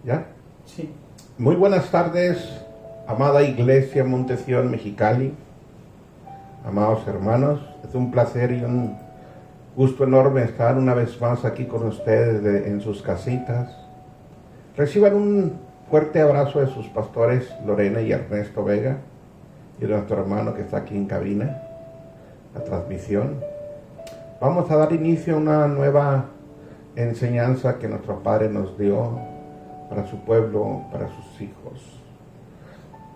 ¿Ya? Sí. Muy buenas tardes, amada Iglesia Montesión Mexicali, amados hermanos. Es un placer y un gusto enorme estar una vez más aquí con ustedes en sus casitas. Reciban un fuerte abrazo de sus pastores Lorena y Ernesto Vega y de nuestro hermano que está aquí en cabina, la transmisión. Vamos a dar inicio a una nueva enseñanza que nuestro Padre nos dio para su pueblo, para sus hijos.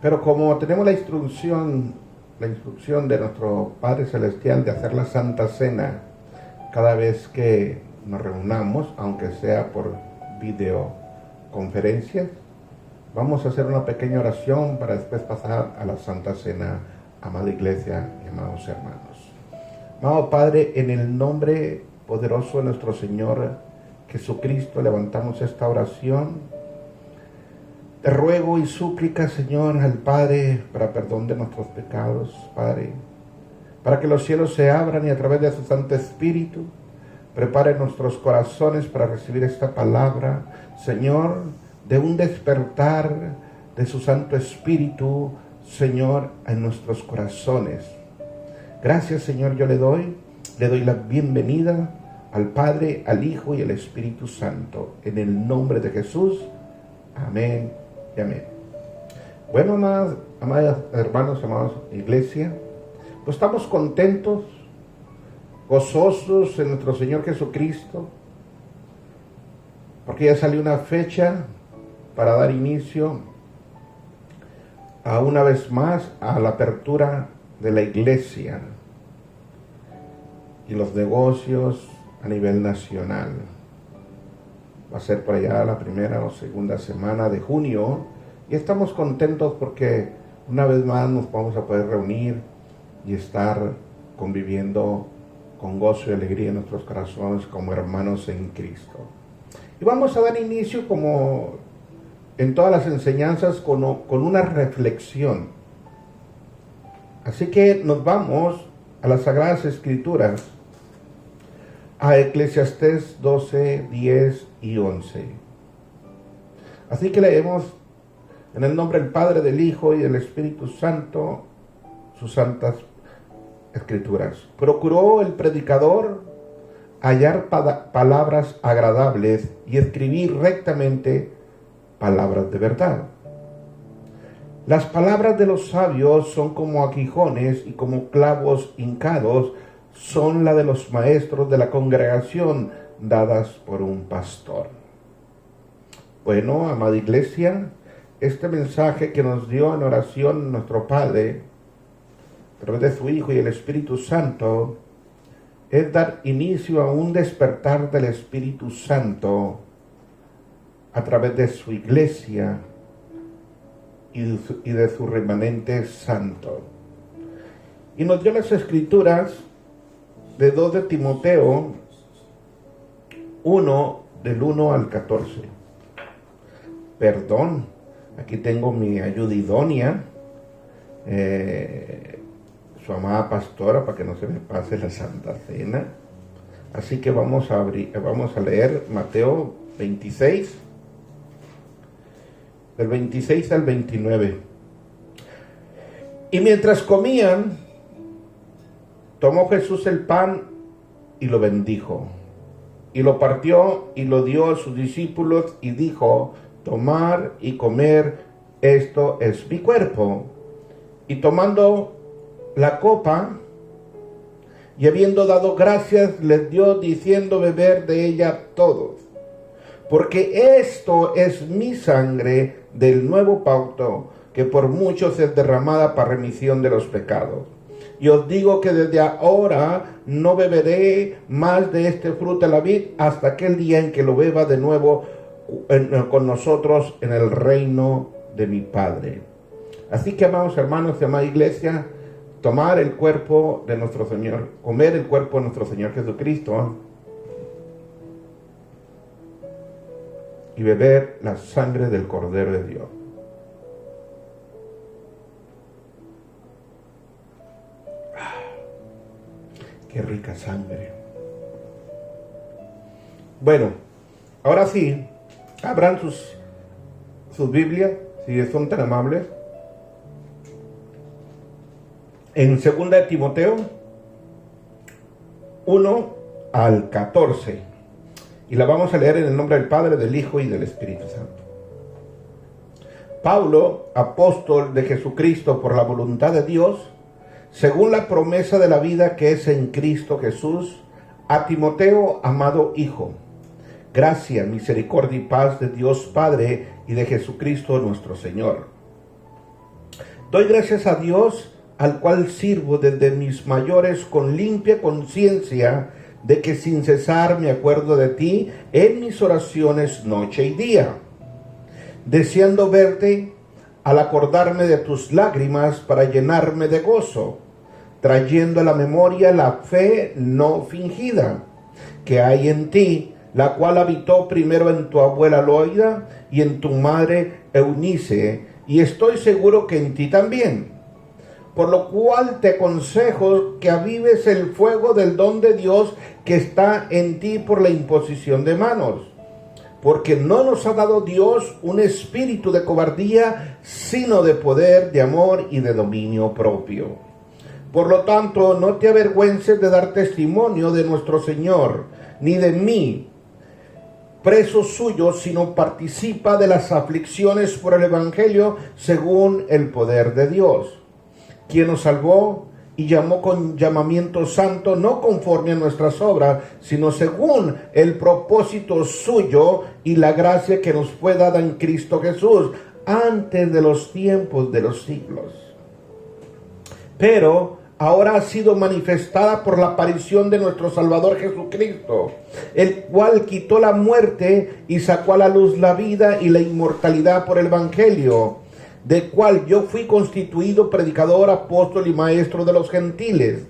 Pero como tenemos la instrucción de nuestro Padre Celestial de hacer la Santa Cena cada vez que nos reunamos, aunque sea por videoconferencias, vamos a hacer una pequeña oración para después pasar a la Santa Cena, amada Iglesia y amados hermanos. Amado Padre, en el nombre poderoso de nuestro Señor Jesucristo, levantamos esta oración. Te ruego y súplica, Señor, al Padre, para perdón de nuestros pecados, Padre, para que los cielos se abran y a través de su Santo Espíritu prepare nuestros corazones para recibir esta palabra, Señor, de un despertar de su Santo Espíritu, Señor, en nuestros corazones. Gracias, Señor, yo le doy la bienvenida al Padre, al Hijo y al Espíritu Santo, en el nombre de Jesús. Amén y amén. Bueno, amados hermanos, amados iglesia, pues estamos contentos, gozosos en nuestro Señor Jesucristo, porque ya salió una fecha para dar inicio a una vez más a la apertura de la iglesia y los negocios a nivel nacional. Va a ser por allá la primera o segunda semana de junio y estamos contentos porque una vez más nos vamos a poder reunir y estar conviviendo con gozo y alegría en nuestros corazones como hermanos en Cristo. Y vamos a dar inicio, como en todas las enseñanzas, con una reflexión. Así que nos vamos a las Sagradas Escrituras, a Eclesiastés 12, 10 y 11. Así que leemos en el nombre del Padre, del Hijo y del Espíritu Santo sus santas Escrituras. Procuró el predicador hallar palabras agradables y escribir rectamente palabras de verdad. Las palabras de los sabios son como aguijones y como clavos hincados son la de los maestros de la congregación dadas por un pastor. Bueno, amada iglesia, este mensaje que nos dio en oración nuestro Padre, a través de su Hijo y el Espíritu Santo, es dar inicio a un despertar del Espíritu Santo a través de su iglesia y de su remanente santo. Y nos dio las Escrituras de 2 de Timoteo 1, del 1 al 14. Perdón, aquí tengo mi ayuda idónea, su amada pastora, para que no se me pase la Santa Cena. Así que vamos a leer Mateo 26, del 26 al 29. Y mientras comían, tomó Jesús el pan y lo bendijo, y lo partió y lo dio a sus discípulos y dijo: tomar y comer, esto es mi cuerpo. Y tomando la copa, y habiendo dado gracias, les dio diciendo: beber de ella todos, porque esto es mi sangre del nuevo pacto, que por muchos es derramada para remisión de los pecados. Y os digo que desde ahora no beberé más de este fruto de la vid hasta aquel día en que lo beba de nuevo con nosotros en el reino de mi Padre. Así que, amados hermanos y amada iglesia, tomar el cuerpo de nuestro Señor, comer el cuerpo de nuestro Señor Jesucristo y beber la sangre del Cordero de Dios. Qué rica sangre. Bueno, ahora sí, abran sus su Biblia, si son tan amables, en 2 de Timoteo 1 al 14. Y la vamos a leer en el nombre del Padre, del Hijo y del Espíritu Santo. Pablo, apóstol de Jesucristo por la voluntad de Dios, según la promesa de la vida que es en Cristo Jesús, a Timoteo, amado Hijo, gracia, misericordia y paz de Dios Padre y de Jesucristo nuestro Señor. Doy gracias a Dios, al cual sirvo desde mis mayores con limpia conciencia, de que sin cesar me acuerdo de ti en mis oraciones noche y día, deseando verte al acordarme de tus lágrimas para llenarme de gozo, trayendo a la memoria la fe no fingida que hay en ti, la cual habitó primero en tu abuela Loida y en tu madre Eunice, y estoy seguro que en ti también. Por lo cual te aconsejo que avives el fuego del don de Dios que está en ti por la imposición de manos. Porque no nos ha dado Dios un espíritu de cobardía, sino de poder, de amor y de dominio propio. Por lo tanto, no te avergüences de dar testimonio de nuestro Señor, ni de mí, preso suyo, sino participa de las aflicciones por el Evangelio según el poder de Dios, quien nos salvó y llamó con llamamiento santo, no conforme a nuestras obras, sino según el propósito suyo y la gracia que nos fue dada en Cristo Jesús, antes de los tiempos de los siglos. Pero ahora ha sido manifestada por la aparición de nuestro Salvador Jesucristo, el cual quitó la muerte y sacó a la luz la vida y la inmortalidad por el Evangelio, del cual yo fui constituido predicador, apóstol y maestro de los gentiles,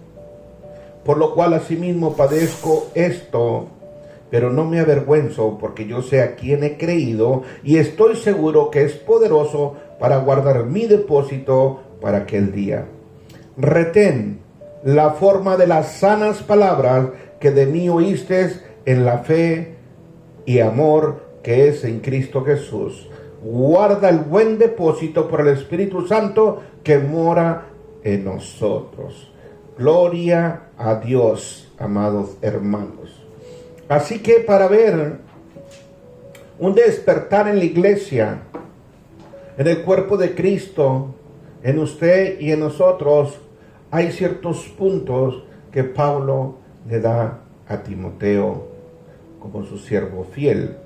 por lo cual asimismo padezco esto, pero no me avergüenzo, porque yo sé a quién he creído y estoy seguro que es poderoso para guardar mi depósito para aquel día. Retén la forma de las sanas palabras que de mí oíste en la fe y amor que es en Cristo Jesús. Guarda el buen depósito por el Espíritu Santo que mora en nosotros. Gloria a Dios, amados hermanos. Así que para ver un despertar en la iglesia, en el cuerpo de Cristo, en usted y en nosotros, hay ciertos puntos que Pablo le da a Timoteo como su siervo fiel.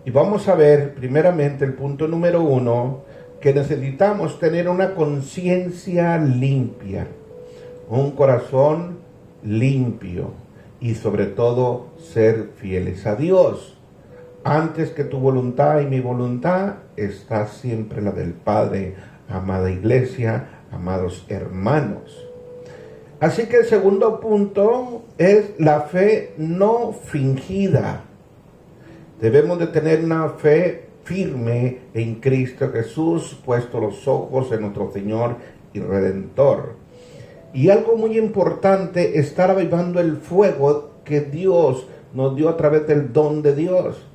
Y vamos a ver primeramente el punto número 1, que necesitamos tener una conciencia limpia, un corazón limpio y sobre todo ser fieles a Dios. Antes que tu voluntad y mi voluntad está siempre la del Padre, amada iglesia, amados hermanos. Así que el segundo punto es la fe no fingida. Debemos de tener una fe firme en Cristo Jesús, puesto los ojos en nuestro Señor y Redentor. Y algo muy importante, estar avivando el fuego que Dios nos dio a través del don de Dios.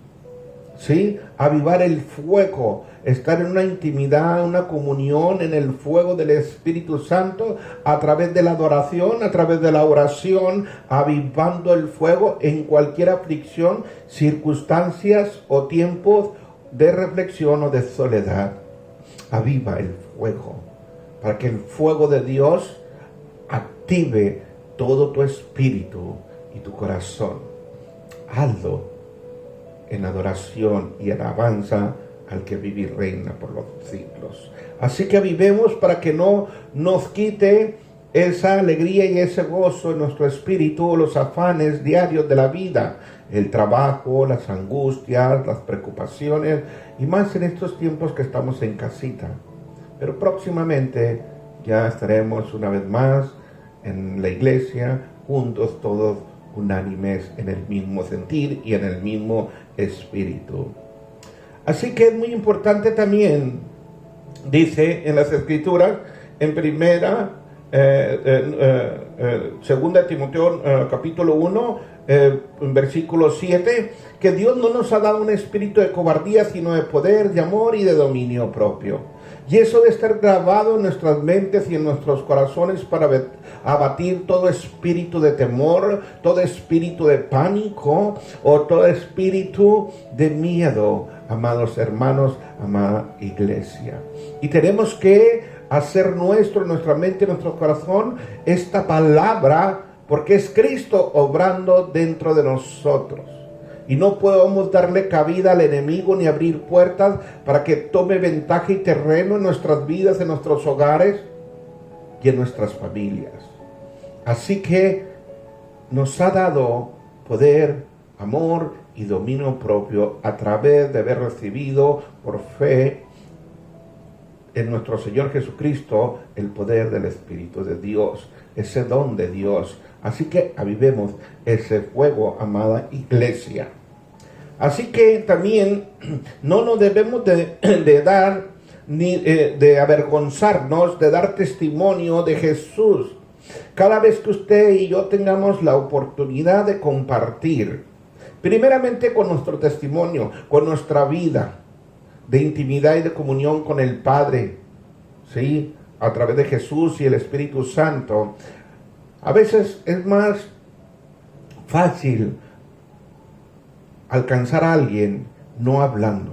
¿Sí? Avivar el fuego, estar en una intimidad, una comunión en el fuego del Espíritu Santo, a través de la adoración, a través de la oración, avivando el fuego en cualquier aflicción, circunstancias o tiempos de reflexión o de soledad. Aviva el fuego, para que el fuego de Dios active todo tu espíritu y tu corazón. Hazlo en adoración y alabanza al que vive y reina por los siglos. Así que avivemos para que no nos quite esa alegría y ese gozo en nuestro espíritu, los afanes diarios de la vida, el trabajo, las angustias, las preocupaciones, y más en estos tiempos que estamos en casita. Pero próximamente ya estaremos una vez más en la iglesia, juntos todos unánimes en el mismo sentir y en el mismo espíritu. Así que es muy importante también, dice en las Escrituras, en primera Segunda Timoteo capítulo 1, versículo 7, que Dios no nos ha dado un espíritu de cobardía, sino de poder, de amor y de dominio propio. Y eso debe estar grabado en nuestras mentes y en nuestros corazones para abatir todo espíritu de temor, todo espíritu de pánico o todo espíritu de miedo, amados hermanos, amada iglesia. Y tenemos que hacer nuestro, en nuestra mente, en nuestro corazón, esta palabra, porque es Cristo obrando dentro de nosotros. Y no podemos darle cabida al enemigo ni abrir puertas para que tome ventaja y terreno en nuestras vidas, en nuestros hogares y en nuestras familias. Así que nos ha dado poder, amor y dominio propio a través de haber recibido por fe en nuestro Señor Jesucristo el poder del Espíritu de Dios, ese don de Dios. Así que avivemos ese fuego, amada iglesia. Así que también no nos debemos de dar, ni de avergonzarnos de dar testimonio de Jesús. Cada vez que usted y yo tengamos la oportunidad de compartir, primeramente con nuestro testimonio, con nuestra vida de intimidad y de comunión con el Padre, ¿sí?, a través de Jesús y el Espíritu Santo. A veces es más fácil alcanzar a alguien no hablando,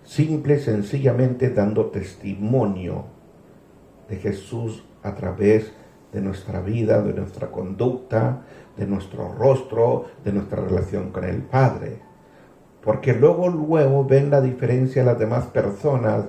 simple y sencillamente dando testimonio de Jesús a través de nuestra vida, de nuestra conducta, de nuestro rostro, de nuestra relación con el Padre. Porque luego ven la diferencia de las demás personas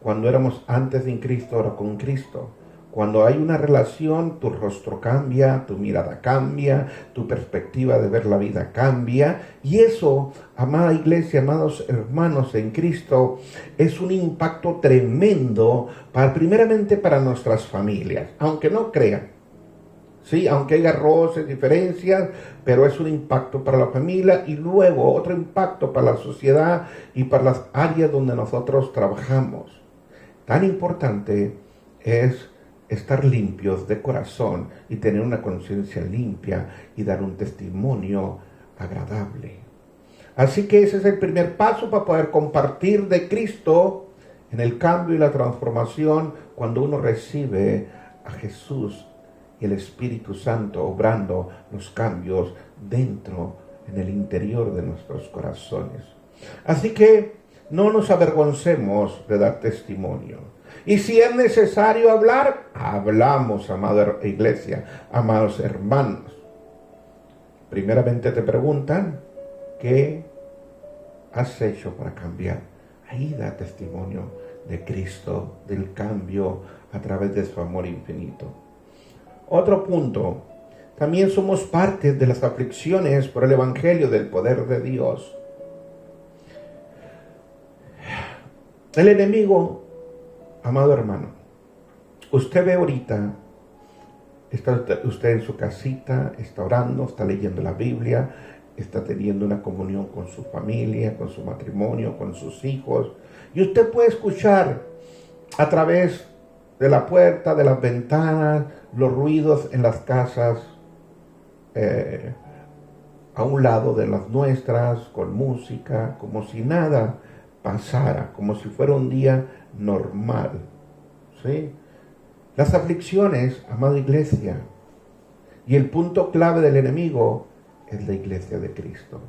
cuando éramos antes sin Cristo, ahora con Cristo. Cuando hay una relación, tu rostro cambia, tu mirada cambia, tu perspectiva de ver la vida cambia. Y eso, amada iglesia, amados hermanos en Cristo, es un impacto tremendo, primeramente para nuestras familias, aunque no crean. Sí, aunque haya roces, diferencias, pero es un impacto para la familia y luego otro impacto para la sociedad y para las áreas donde nosotros trabajamos. Tan importante es estar limpios de corazón y tener una conciencia limpia y dar un testimonio agradable. Así que ese es el primer paso para poder compartir de Cristo en el cambio y la transformación cuando uno recibe a Jesús y el Espíritu Santo obrando los cambios dentro, en el interior de nuestros corazones. Así que no nos avergoncemos de dar testimonio. Y si es necesario hablar, hablamos, amada iglesia, amados hermanos. Primeramente te preguntan, ¿qué has hecho para cambiar? Ahí da testimonio de Cristo, del cambio a través de su amor infinito. Otro punto, también somos parte de las aflicciones por el Evangelio del poder de Dios. El enemigo, amado hermano, usted ve ahorita, está usted en su casita, está orando, está leyendo la Biblia, está teniendo una comunión con su familia, con su matrimonio, con sus hijos, y usted puede escuchar a través de la puerta, de las ventanas, los ruidos en las casas, a un lado de las nuestras, con música, como si nada pasara, como si fuera un día normal, ¿sí? Las aflicciones, amada iglesia, y el punto clave del enemigo es la iglesia de Cristo.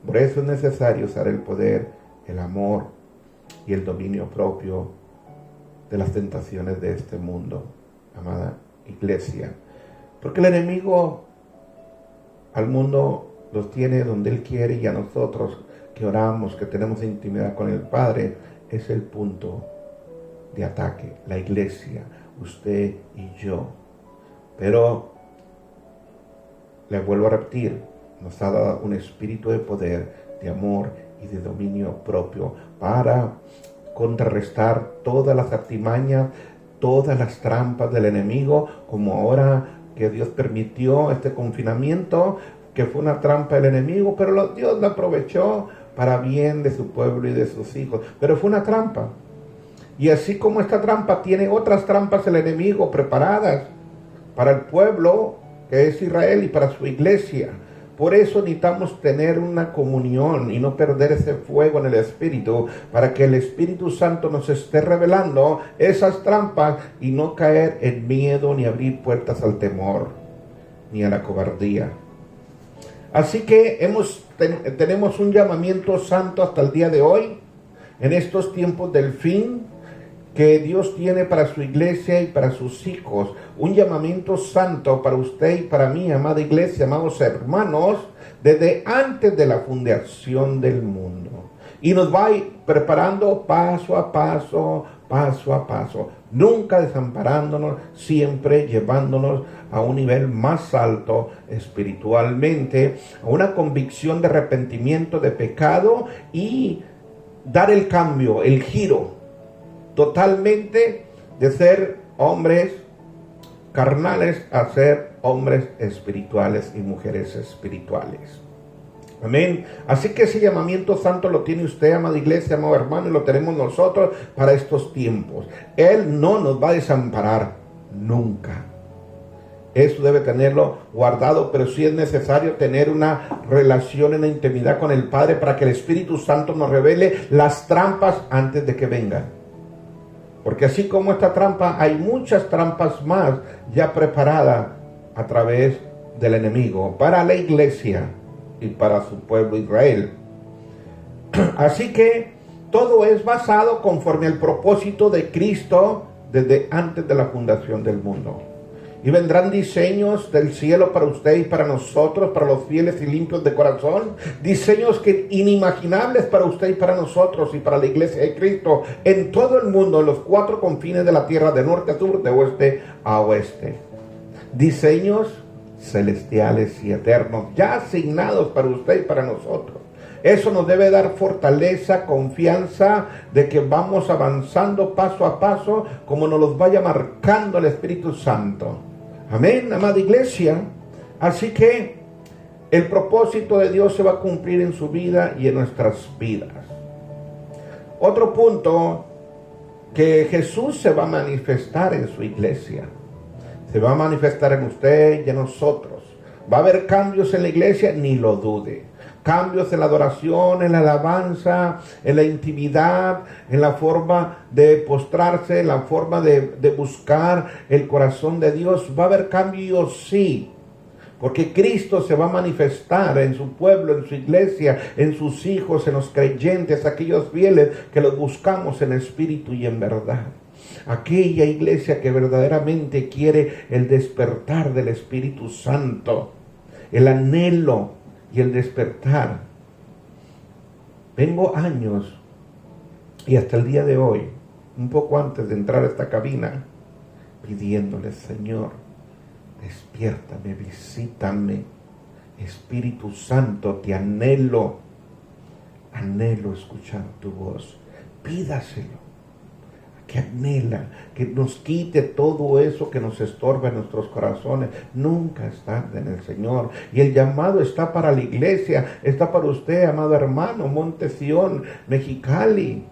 Por eso es necesario usar el poder, el amor y el dominio propio de las tentaciones de este mundo, amada iglesia. Porque el enemigo al mundo los tiene donde él quiere, y a nosotros que oramos, que tenemos intimidad con el Padre, es el punto de ataque, la iglesia, usted y yo. Pero, le vuelvo a repetir, nos ha dado un espíritu de poder, de amor y de dominio propio para contrarrestar todas las artimañas, todas las trampas del enemigo, como ahora que Dios permitió este confinamiento, que fue una trampa del enemigo, pero Dios la aprovechó para bien de su pueblo y de sus hijos, pero fue una trampa. Y así como esta trampa tiene otras trampas el enemigo preparadas para el pueblo que es Israel y para su iglesia. Por eso necesitamos tener una comunión y no perder ese fuego en el Espíritu, para que el Espíritu Santo nos esté revelando esas trampas y no caer en miedo ni abrir puertas al temor ni a la cobardía. Así que tenemos un llamamiento santo hasta el día de hoy, en estos tiempos del fin, que Dios tiene para su iglesia y para sus hijos. Un llamamiento santo para usted y para mí, amada iglesia, amados hermanos, desde antes de la fundación del mundo. Y nos va a ir preparando paso a paso, nunca desamparándonos, siempre llevándonos a un nivel más alto espiritualmente, a una convicción de arrepentimiento de pecado y dar el cambio, el giro totalmente de ser hombres carnales a ser hombres espirituales y mujeres espirituales. Amén. Así que ese llamamiento santo lo tiene usted, amada iglesia, amado hermano, y lo tenemos nosotros para estos tiempos. Él no nos va a desamparar nunca. Eso debe tenerlo guardado, pero sí es necesario tener una relación en la intimidad con el Padre para que el Espíritu Santo nos revele las trampas antes de que vengan. Porque así como esta trampa, hay muchas trampas más ya preparadas a través del enemigo para la iglesia y para su pueblo Israel. Así que todo es basado conforme al propósito de Cristo desde antes de la fundación del mundo. Y vendrán diseños del cielo para usted y para nosotros, para los fieles y limpios de corazón. Diseños que inimaginables para usted y para nosotros y para la iglesia de Cristo en todo el mundo, en los 4 confines de la tierra, de norte a sur, de oeste a oeste. Diseños celestiales y eternos, ya asignados para usted y para nosotros. Eso nos debe dar fortaleza, confianza de que vamos avanzando paso a paso como nos los vaya marcando el Espíritu Santo. Amén, amada iglesia. Así que el propósito de Dios se va a cumplir en su vida y en nuestras vidas. Otro punto, que Jesús se va a manifestar en su iglesia. Se va a manifestar en usted y en nosotros. Va a haber cambios en la iglesia, ni lo dude. Cambios en la adoración, en la alabanza, en la intimidad, en la forma de postrarse, en la forma de buscar el corazón de Dios. Va a haber cambios, sí, porque Cristo se va a manifestar en su pueblo, en su iglesia, en sus hijos, en los creyentes, aquellos fieles que los buscamos en espíritu y en verdad. Aquella iglesia que verdaderamente quiere el despertar del Espíritu Santo, el anhelo y el despertar. Tengo años y hasta el día de hoy, un poco antes de entrar a esta cabina, pidiéndole: Señor, despiértame, visítame, Espíritu Santo, te anhelo escuchar tu voz. Pídaselo, que anhela, que nos quite todo eso que nos estorba en nuestros corazones. Nunca es tarde en el Señor. Y el llamado está para la iglesia, está para usted, amado hermano, Monte Sión, Mexicali.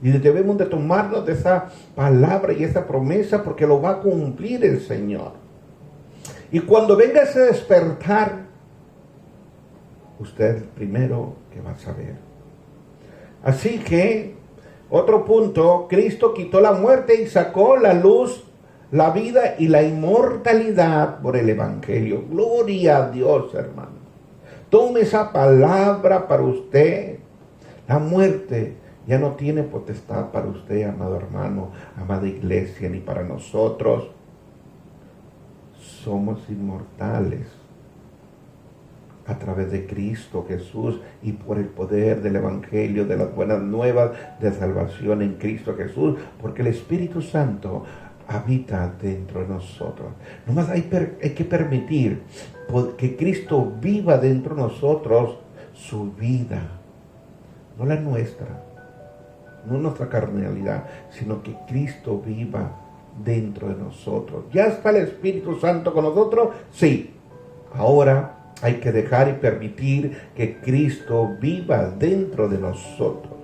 Y debemos de tomarnos de esa palabra y esa promesa, porque lo va a cumplir el Señor. Y cuando venga ese despertar, usted es el primero que va a saber. Así que otro punto, Cristo quitó la muerte y sacó la luz, la vida y la inmortalidad por el Evangelio. Gloria a Dios, hermano. Tome esa palabra para usted. La muerte ya no tiene potestad para usted, amado hermano, amada iglesia, ni para nosotros. Somos inmortales a través de Cristo Jesús y por el poder del Evangelio, de las buenas nuevas de salvación en Cristo Jesús, porque el Espíritu Santo habita dentro de nosotros. Nomás hay que permitir que Cristo viva dentro de nosotros su vida, no la nuestra, no nuestra carnalidad, sino que Cristo viva dentro de nosotros. ¿Ya está el Espíritu Santo con nosotros? Sí. Ahora hay que dejar y permitir que Cristo viva dentro de nosotros.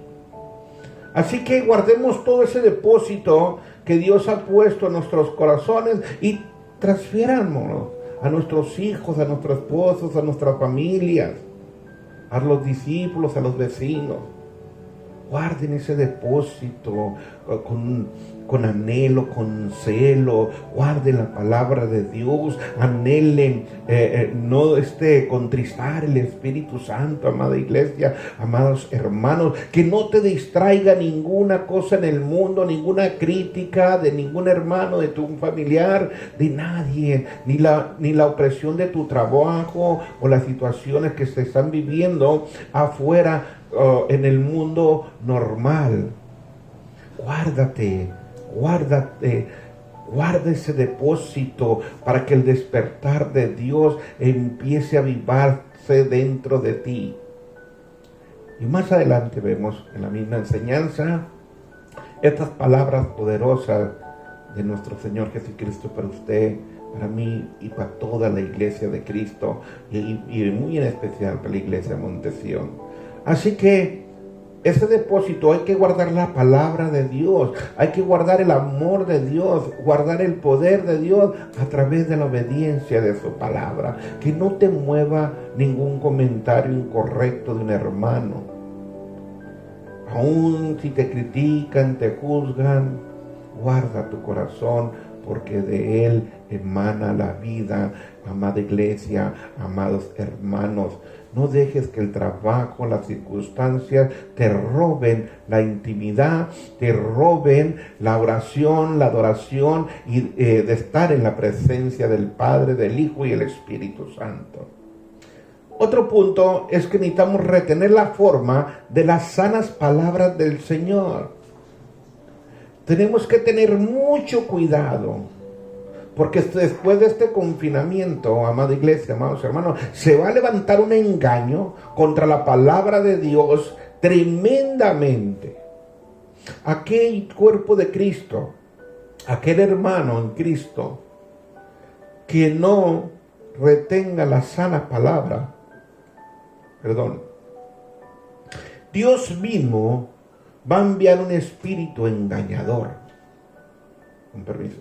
Así que guardemos todo ese depósito que Dios ha puesto en nuestros corazones y transfirámoslo a nuestros hijos, a nuestros esposos, a nuestras familias, a los discípulos, a los vecinos. Guarden ese depósito con anhelo, con celo. Guarden la palabra de Dios. Anhelen no contristar el Espíritu Santo, amada iglesia, amados hermanos. Que no te distraiga ninguna cosa en el mundo, ninguna crítica de ningún hermano, de tu familiar, de nadie, ni la opresión de tu trabajo o las situaciones que se están viviendo afuera en el mundo normal. Guarda ese depósito para que el despertar de Dios empiece a avivarse dentro de ti. Y más adelante vemos en la misma enseñanza estas palabras poderosas de nuestro Señor Jesucristo para usted, para mí y para toda la iglesia de Cristo, y muy en especial para la iglesia Montesión. Así que ese depósito hay que guardar la palabra de Dios, hay que guardar el amor de Dios, guardar el poder de Dios a través de la obediencia de su palabra. Que no te mueva ningún comentario incorrecto de un hermano. Aún si te critican, te juzgan, guarda tu corazón, porque de él emana la vida. Amada iglesia, amados hermanos, no dejes que el trabajo, las circunstancias te roben la intimidad, te roben la oración, la adoración y de estar en la presencia del Padre, del Hijo y el Espíritu Santo. Otro punto es que necesitamos retener la forma de las sanas palabras del Señor. Tenemos que tener mucho cuidado, porque después de este confinamiento, amada iglesia, amados hermanos, se va a levantar un engaño contra la palabra de Dios tremendamente. Aquel cuerpo de Cristo, aquel hermano en Cristo, que no retenga la sana palabra, Dios mismo va a enviar un espíritu engañador. Con permiso.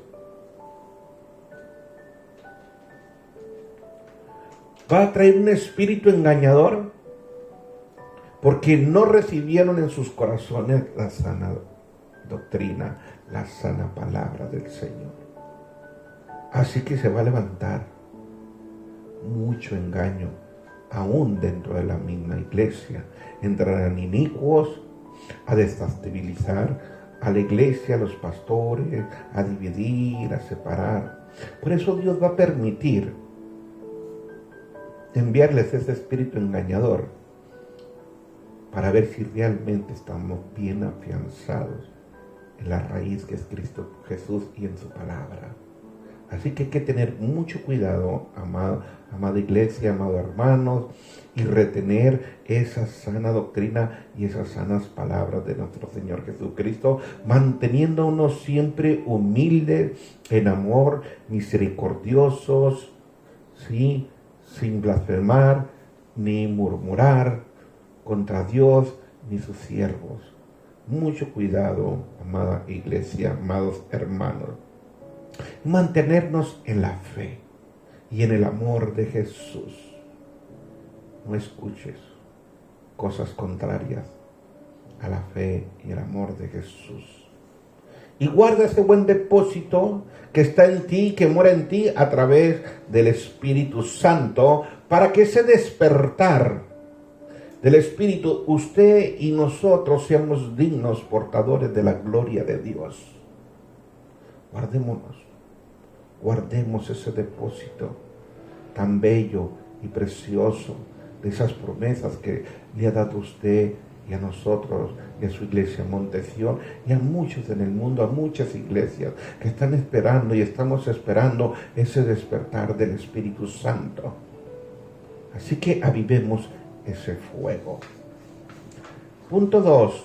Va a traer un espíritu engañador porque no recibieron en sus corazones la sana doctrina, la sana palabra del Señor. Así que se va a levantar mucho engaño aún dentro de la misma iglesia. Entrarán inicuos a desestabilizar a la iglesia, a los pastores, a dividir, a separar. Por eso Dios va a permitir enviarles ese espíritu engañador para ver si realmente estamos bien afianzados en la raíz que es Cristo Jesús y en su palabra. Así que hay que tener mucho cuidado, amada iglesia, amados hermanos, y retener esa sana doctrina y esas sanas palabras de nuestro Señor Jesucristo, manteniéndonos siempre humildes, en amor, misericordiosos, ¿sí?, sin blasfemar ni murmurar contra Dios ni sus siervos. Mucho cuidado, amada iglesia, amados hermanos. Mantenernos en la fe y en el amor de Jesús. No escuches cosas contrarias a la fe y el amor de Jesús. Y guarda ese buen depósito que está en ti, que mora en ti a través del Espíritu Santo, para que ese despertar del Espíritu, usted y nosotros seamos dignos portadores de la gloria de Dios. Guardemos ese depósito tan bello y precioso de esas promesas que le ha dado usted y a nosotros y a su iglesia Montesión y a muchos en el mundo, a muchas iglesias que están esperando y estamos esperando ese despertar del Espíritu Santo. Así que avivemos ese fuego. Punto 2.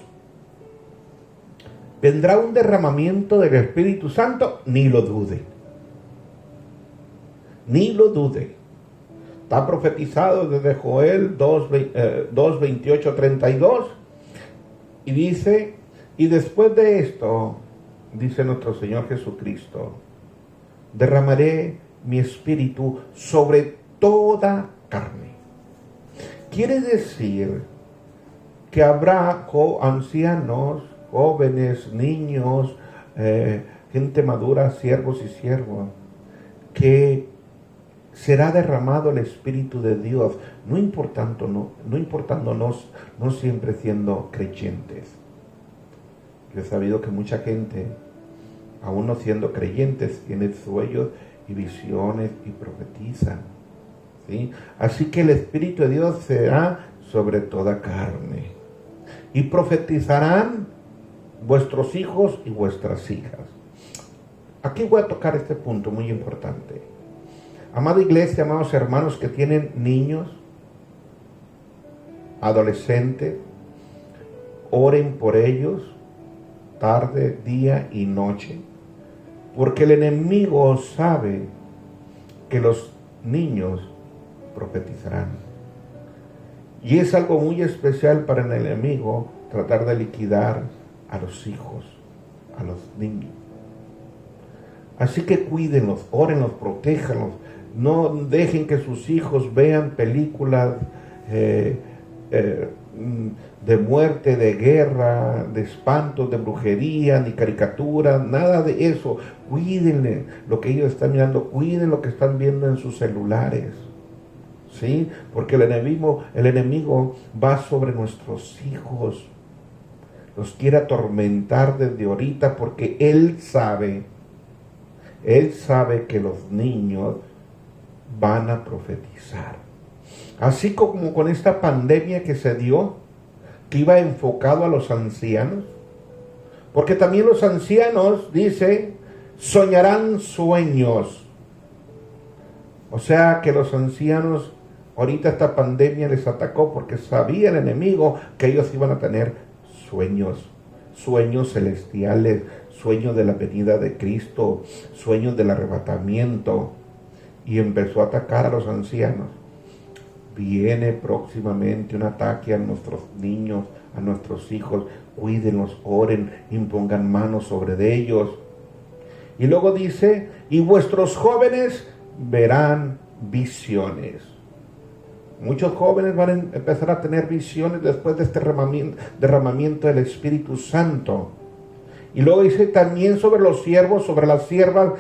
¿Vendrá un derramamiento del Espíritu Santo? Ni lo dude. Ni lo dude. Está profetizado desde Joel 2, 28, 32. Y dice Y después de esto, dice nuestro Señor Jesucristo, derramaré mi espíritu sobre toda carne. Quiere decir que habrá ancianos, jóvenes, niños, gente madura, siervos y siervas, que será derramado el Espíritu de Dios, no importándonos, no siempre siendo creyentes. Yo he sabido que mucha gente, aún no siendo creyentes, tiene sueños y visiones y profetizan, ¿sí? Así que el Espíritu de Dios será sobre toda carne. Y profetizarán vuestros hijos y vuestras hijas. Aquí voy a tocar este punto muy importante. Amada iglesia, amados hermanos que tienen niños, adolescentes, oren por ellos, tarde, día y noche, porque el enemigo sabe que los niños profetizarán. Y es algo muy especial para el enemigo tratar de liquidar a los hijos, a los niños. Así que cuídenlos, órenlos, protéjanlos. No dejen que sus hijos vean películas de muerte, de guerra, de espantos, de brujería, ni caricaturas, nada de eso. Cuídenle lo que ellos están mirando, cuiden lo que están viendo en sus celulares. ¿Sí? Porque el enemigo va sobre nuestros hijos. Los quiere atormentar desde ahorita porque Él sabe que los niños van a profetizar. Así como con esta pandemia que se dio, que iba enfocado a los ancianos, porque también los ancianos, dice, soñarán sueños. O sea que los ancianos, ahorita esta pandemia les atacó porque sabía el enemigo que ellos iban a tener sueños celestiales, sueños de la venida de Cristo, sueños del arrebatamiento, y empezó a atacar a los ancianos. Viene próximamente un ataque a nuestros niños, a nuestros hijos. Cuídenlos, oren, impongan manos sobre ellos. Y luego dice, y vuestros jóvenes verán visiones. Muchos jóvenes van a empezar a tener visiones después de este derramamiento del Espíritu Santo. Y luego dice también sobre los siervos, sobre las siervas,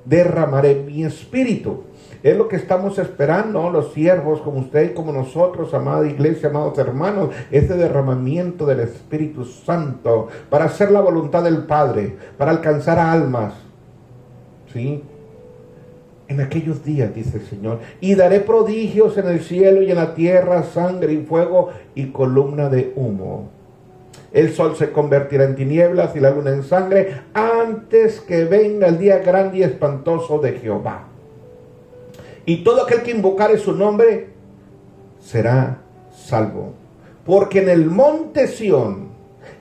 derramaré mi espíritu. Es lo que estamos esperando, los siervos, como usted y como nosotros, amada iglesia, amados hermanos, ese derramamiento del Espíritu Santo para hacer la voluntad del Padre, para alcanzar almas. ¿Sí? En aquellos días, dice el Señor, y daré prodigios en el cielo y en la tierra, sangre y fuego y columna de humo. El sol se convertirá en tinieblas y la luna en sangre antes que venga el día grande y espantoso de Jehová. Y todo aquel que invocare su nombre será salvo. Porque en el monte Sión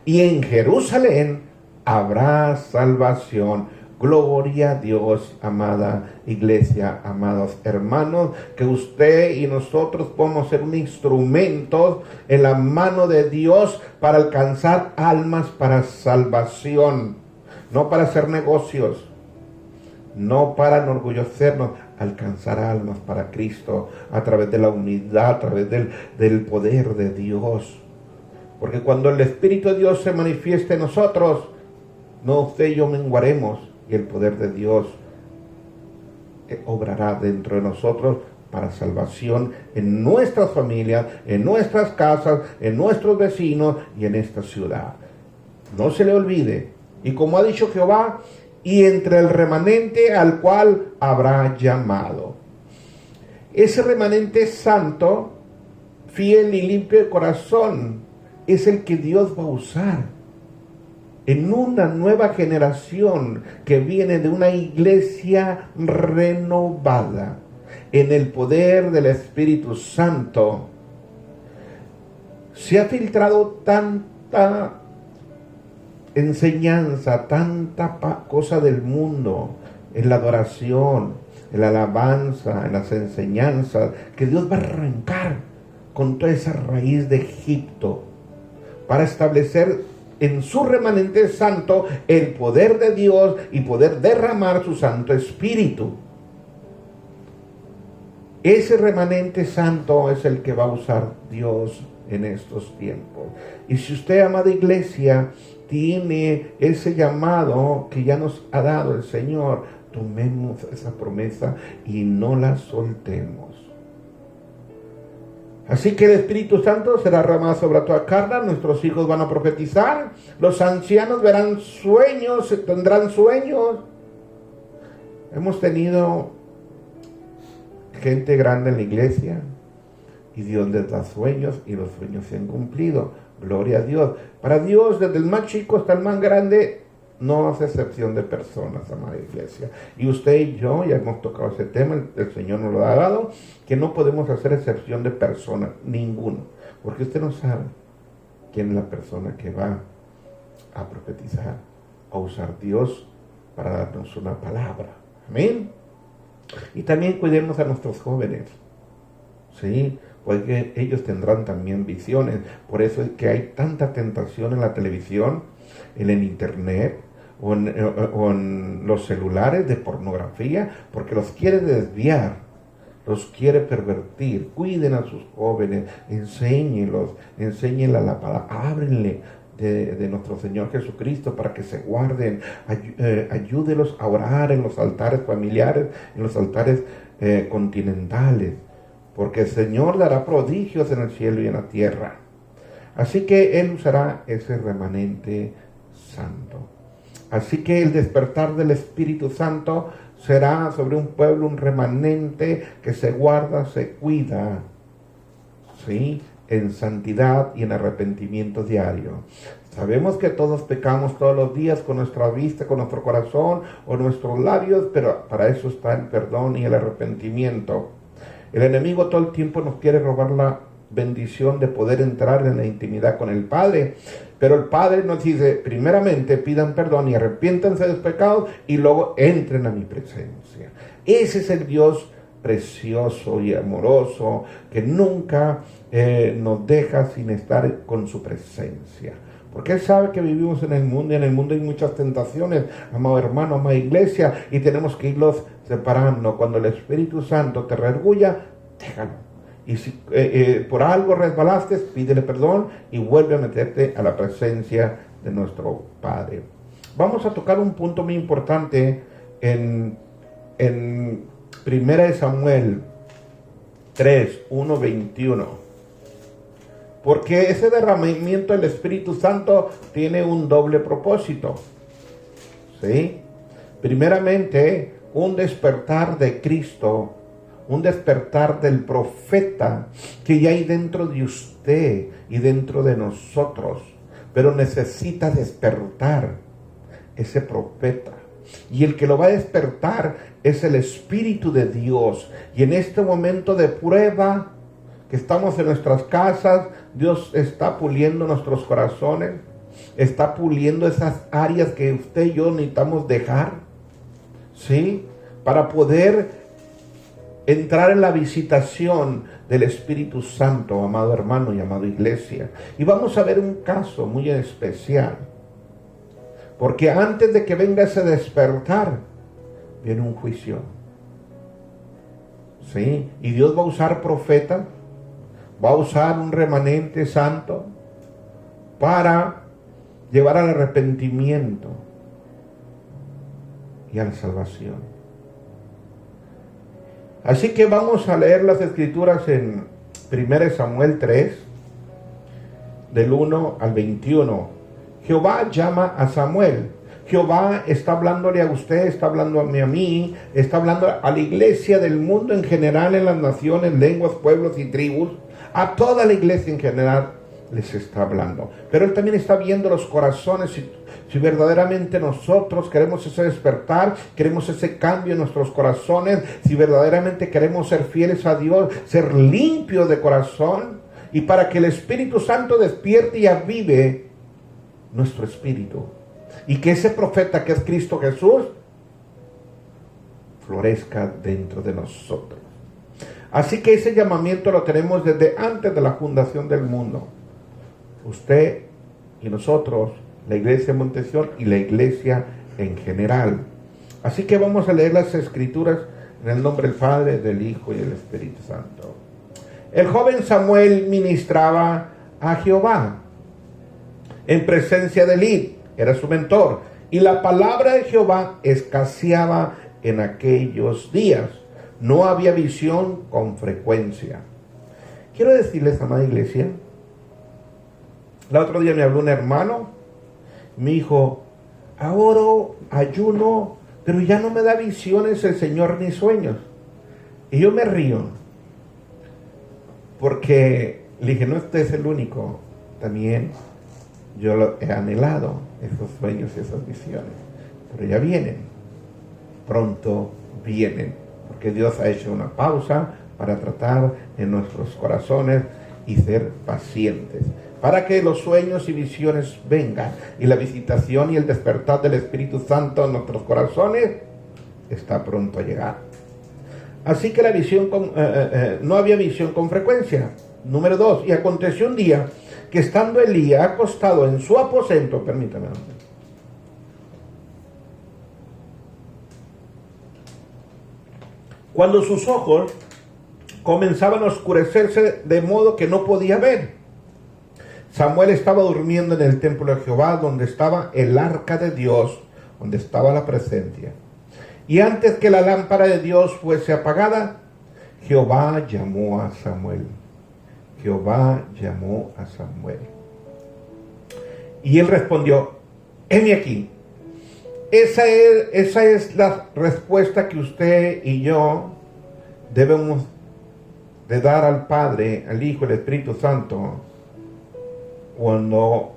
y en Jerusalén habrá salvación. Gloria a Dios, amada iglesia, amados hermanos, que usted y nosotros podamos ser un instrumento en la mano de Dios para alcanzar almas para salvación, no para hacer negocios, no para enorgullecernos, alcanzar almas para Cristo a través de la unidad, a través del poder de Dios. Porque cuando el Espíritu de Dios se manifieste en nosotros, no usted y yo menguaremos, y el poder de Dios obrará dentro de nosotros para salvación en nuestras familias, en nuestras casas, en nuestros vecinos y en esta ciudad. No se le olvide. Y como ha dicho Jehová, y entre el remanente al cual habrá llamado. Ese remanente santo, fiel y limpio de corazón, es el que Dios va a usar en una nueva generación que viene de una iglesia renovada en el poder del Espíritu Santo. Se ha filtrado tanta enseñanza, tanta cosa del mundo en la adoración, en la alabanza, en las enseñanzas, que Dios va a arrancar con toda esa raíz de Egipto para establecer en su remanente santo el poder de Dios y poder derramar su Santo Espíritu. Ese remanente santo es el que va a usar Dios en estos tiempos. Y si usted, amada iglesia, tiene ese llamado que ya nos ha dado el Señor, tomemos esa promesa y no la soltemos. Así que el Espíritu Santo será derramado sobre toda carne, nuestros hijos van a profetizar, los ancianos verán sueños, tendrán sueños. Hemos tenido gente grande en la iglesia y Dios les da sueños y los sueños se han cumplido. Gloria a Dios. Para Dios, desde el más chico hasta el más grande, no hace excepción de personas, amada iglesia. Y usted y yo ya hemos tocado ese tema, el Señor nos lo ha dado, que no podemos hacer excepción de personas, ninguno. Porque usted no sabe quién es la persona que va a profetizar, a usar Dios para darnos una palabra. Amén. Y también cuidemos a nuestros jóvenes, ¿sí? Porque ellos tendrán también visiones. Por eso es que hay tanta tentación en la televisión, en el internet o en los celulares de pornografía, porque los quiere desviar, los quiere pervertir. Cuiden a sus jóvenes, enséñenlos, enséñenles la palabra, ábrenle de nuestro Señor Jesucristo para que se guarden, ayúdelos a orar en los altares familiares, en los altares continentales, porque el Señor dará prodigios en el cielo y en la tierra. Así que Él usará ese remanente santo. Así que el despertar del Espíritu Santo será sobre un pueblo, un remanente que se guarda, se cuida, ¿sí?, en santidad y en arrepentimiento diario. Sabemos que todos pecamos todos los días con nuestra vista, con nuestro corazón o nuestros labios, pero para eso está el perdón y el arrepentimiento. El enemigo todo el tiempo nos quiere robar la bendición de poder entrar en la intimidad con el Padre, pero el Padre nos dice, primeramente pidan perdón y arrepiéntanse de los pecados y luego entren a mi presencia. Ese es el Dios precioso y amoroso que nunca nos deja sin estar con su presencia, porque Él sabe que vivimos en el mundo y en el mundo hay muchas tentaciones, amado hermano, amada iglesia, y tenemos que irlos separando. Cuando el Espíritu Santo te redarguya, déjalo, y si por algo resbalaste, pídele perdón y vuelve a meterte a la presencia de nuestro Padre. Vamos a tocar un punto muy importante en 1 Samuel 3, 1, 21. Porque ese derramamiento del Espíritu Santo tiene un doble propósito, ¿sí? Primeramente, un despertar de Cristo, un despertar del profeta que ya hay dentro de usted y dentro de nosotros, pero necesita despertar ese profeta. Y el que lo va a despertar es el Espíritu de Dios. Y en este momento de prueba, que estamos en nuestras casas, Dios está puliendo nuestros corazones, está puliendo esas áreas que usted y yo necesitamos dejar, ¿sí?, para poder entrar en la visitación del Espíritu Santo, amado hermano y amada iglesia. Y vamos a ver un caso muy especial, porque antes de que venga ese despertar, viene un juicio, ¿sí? Y Dios va a usar profetas, va a usar un remanente santo para llevar al arrepentimiento y a la salvación. Así que vamos a leer las escrituras en 1 Samuel 3, del 1 al 21. Jehová llama a Samuel. Jehová está hablándole a usted, está hablando a mí, está hablando a la iglesia del mundo en general, en las naciones, lenguas, pueblos y tribus. A toda la iglesia en general les está hablando. Pero Él también está viendo los corazones. Si verdaderamente nosotros queremos ese despertar, queremos ese cambio en nuestros corazones, si verdaderamente queremos ser fieles a Dios, ser limpios de corazón, y para que el Espíritu Santo despierte y avive nuestro espíritu, y que ese profeta que es Cristo Jesús florezca dentro de nosotros. Así que ese llamamiento lo tenemos desde antes de la fundación del mundo. Usted y nosotros la iglesia de Montesión y la iglesia en general. Así que vamos a leer las escrituras en el nombre del Padre, del Hijo y del Espíritu Santo. El joven Samuel ministraba a Jehová en presencia de Elí, era su mentor, y la palabra de Jehová escaseaba en aquellos días. No había visión con frecuencia. Quiero decirles, amada iglesia, el otro día me habló un hermano, me dijo, oro, ayuno, pero ya no me da visiones el Señor ni sueños. Y yo me río, porque le dije, no, este es el único, también yo lo he anhelado, esos sueños y esas visiones, pero ya vienen, pronto vienen, porque Dios ha hecho una pausa para tratar en nuestros corazones y ser pacientes, para que los sueños y visiones vengan, y la visitación y el despertar del Espíritu Santo en nuestros corazones está pronto a llegar. Así que la visión no había visión con frecuencia. Número 2, y aconteció un día que estando Elías acostado en su aposento, permítame, cuando sus ojos comenzaban a oscurecerse de modo que no podía ver. Samuel estaba durmiendo en el templo de Jehová, donde estaba el arca de Dios, donde estaba la presencia. Y antes que la lámpara de Dios fuese apagada, Jehová llamó a Samuel. Jehová llamó a Samuel. Y él respondió, heme aquí. Esa es la respuesta que usted y yo debemos de dar al Padre, al Hijo, al Espíritu Santo, cuando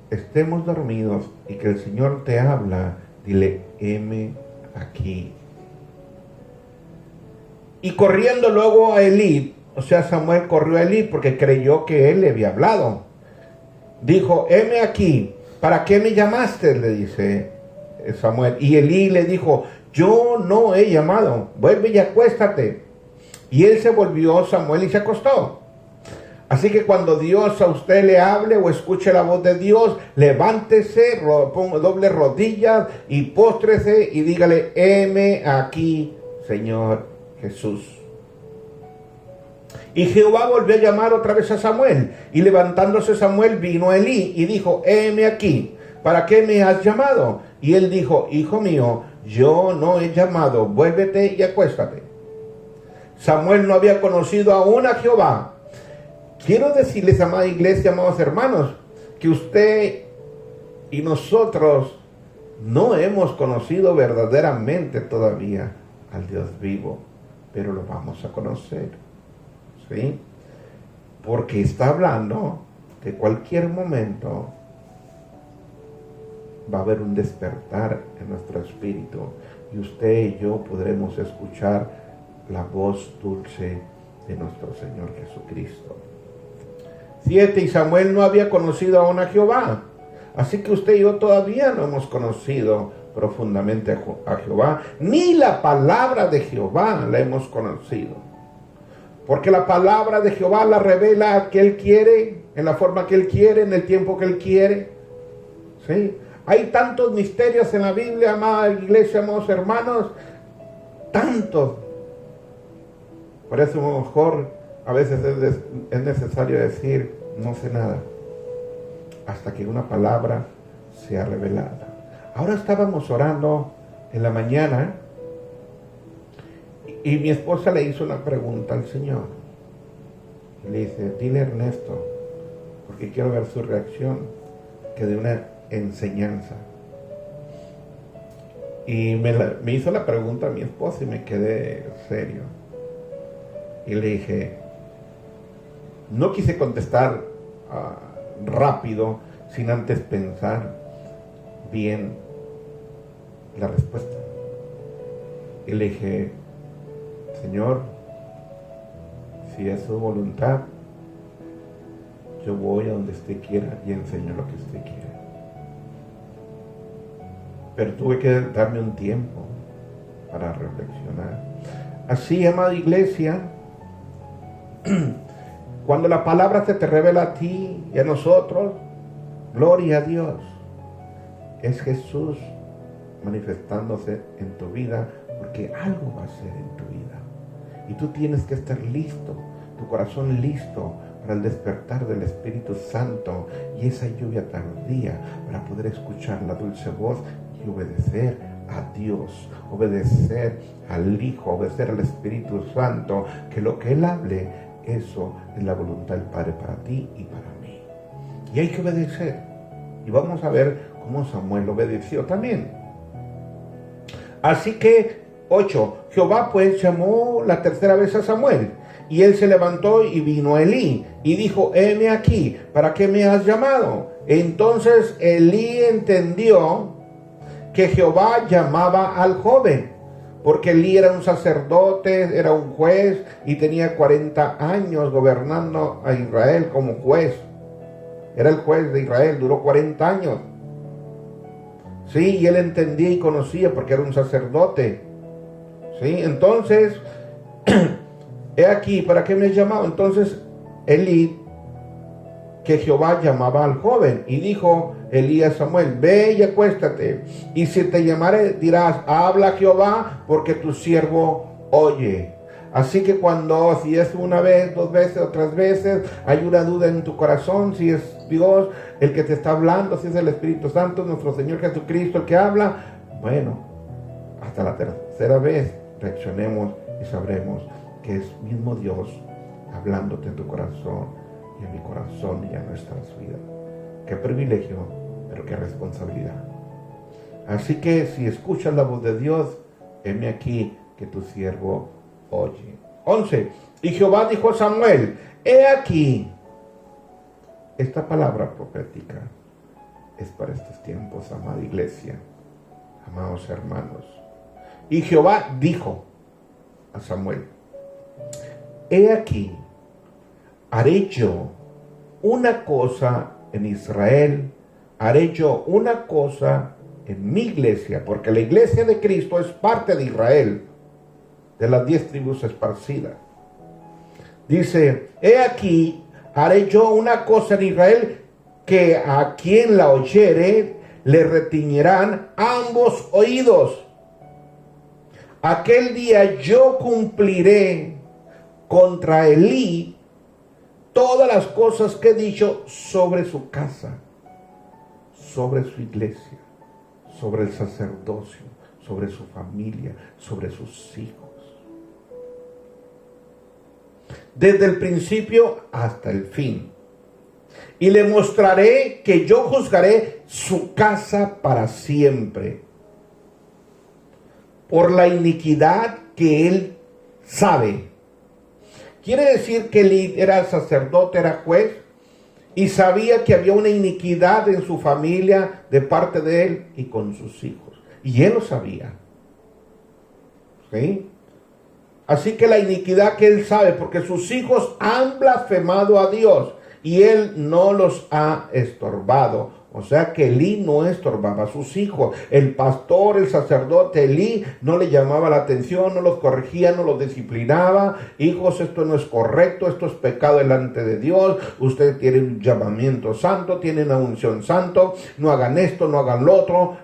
estemos dormidos y que el Señor te habla. Dile, heme aquí. Y corriendo luego a Elí, o sea, Samuel corrió a Elí porque creyó que él le había hablado. Dijo, heme aquí, ¿para qué me llamaste?, le dice Samuel. Y Elí le dijo, yo no he llamado, vuelve y acuéstate. Y él se volvió, Samuel, y se acostó. Así que cuando Dios a usted le hable o escuche la voz de Dios, levántese, doble rodillas y póstrese y dígale, heme aquí, Señor Jesús. Y Jehová volvió a llamar otra vez a Samuel, y levantándose Samuel vino a Elí y dijo, heme aquí, ¿para qué me has llamado? Y él dijo, hijo mío, yo no he llamado, vuélvete y acuéstate. Samuel no había conocido aún a Jehová. Quiero decirles, amada iglesia, amados hermanos, que usted y nosotros no hemos conocido verdaderamente todavía al Dios vivo, pero lo vamos a conocer, ¿sí? Porque está hablando que cualquier momento va a haber un despertar en nuestro espíritu y usted y yo podremos escuchar la voz dulce de nuestro Señor Jesucristo. 7. Y Samuel no había conocido aún a Jehová. Así que usted y yo todavía no hemos conocido profundamente a Jehová, ni la palabra de Jehová la hemos conocido. Porque la palabra de Jehová la revela que Él quiere, en la forma que Él quiere, en el tiempo que Él quiere. ¿Sí? Hay tantos misterios en la Biblia, amada iglesia, amados hermanos, tantos. Por eso a lo mejor a veces es necesario decir, no sé nada, hasta que una palabra sea revelada. Ahora estábamos orando en la mañana y mi esposa le hizo una pregunta al Señor. Y le dice, dile a Ernesto, porque quiero ver su reacción, que de una enseñanza. Y me hizo la pregunta a mi esposa y me quedé serio. Y le dije, no quise contestar rápido, sin antes pensar bien la respuesta. Y le dije, Señor, si es su voluntad, yo voy a donde usted quiera y enseño lo que usted quiera. Pero tuve que darme un tiempo para reflexionar. Así, amada iglesia, cuando la palabra se te revela a ti y a nosotros, gloria a Dios. Es Jesús manifestándose en tu vida, porque algo va a ser en tu vida. Y tú tienes que estar listo, tu corazón listo para el despertar del Espíritu Santo y esa lluvia tardía para poder escuchar la dulce voz y obedecer a Dios, obedecer al Hijo, obedecer al Espíritu Santo, que lo que Él hable, eso es la voluntad del Padre para ti y para mí. Y hay que obedecer. Y vamos a ver cómo Samuel obedeció también. Así que, 8, Jehová pues llamó la tercera vez a Samuel, y él se levantó y vino a Elí, y dijo, heme aquí, ¿para qué me has llamado? Entonces Elí entendió que Jehová llamaba al joven, porque Elí era un sacerdote, era un juez, y tenía 40 años gobernando a Israel como juez. Era el juez de Israel, duró 40 años. Sí, y él entendía y conocía porque era un sacerdote. Sí, entonces, he aquí, ¿para qué me has llamado? Entonces, Elí, que Jehová llamaba al joven, y dijo Elí a Samuel, ve y acuéstate, y si te llamare dirás, habla Jehová, porque tu siervo oye. Así que si es una vez, 2 veces o 3 veces, hay una duda en tu corazón, si es Dios el que te está hablando, si es el Espíritu Santo, nuestro Señor Jesucristo el que habla, bueno, hasta la tercera vez reaccionemos y sabremos que es mismo Dios hablándote en tu corazón y en mi corazón y en nuestras vidas. Qué privilegio, pero qué responsabilidad. Así que si escuchas la voz de Dios, heme aquí que tu siervo oye. 11. Y Jehová dijo a Samuel, he aquí. Esta palabra profética es para estos tiempos, amada iglesia, amados hermanos. Y Jehová dijo a Samuel, he aquí, haré yo una cosa en Israel, haré yo una cosa en mi iglesia, porque la iglesia de Cristo es parte de Israel, de las 10 tribus esparcidas. Dice, he aquí, haré yo una cosa en Israel, que a quien la oyere le retiñirán ambos oídos. Aquel día yo cumpliré contra Elí todas las cosas que he dicho sobre su casa, sobre su iglesia, sobre el sacerdocio, sobre su familia, sobre sus hijos. Desde el principio hasta el fin. Y le mostraré que yo juzgaré su casa para siempre, por la iniquidad que él sabe. Quiere decir que él era sacerdote, era juez, y sabía que había una iniquidad en su familia de parte de él y con sus hijos. Y él lo sabía. ¿Sí? Así que la iniquidad que él sabe, porque sus hijos han blasfemado a Dios y él no los ha estorbado. O sea que Elí no estorbaba a sus hijos. El pastor, el sacerdote Elí no le llamaba la atención, no los corregía, no los disciplinaba. Hijos, esto no es correcto, esto es pecado delante de Dios. Ustedes tienen un llamamiento santo, tienen una unción santo. No hagan esto, no hagan lo otro.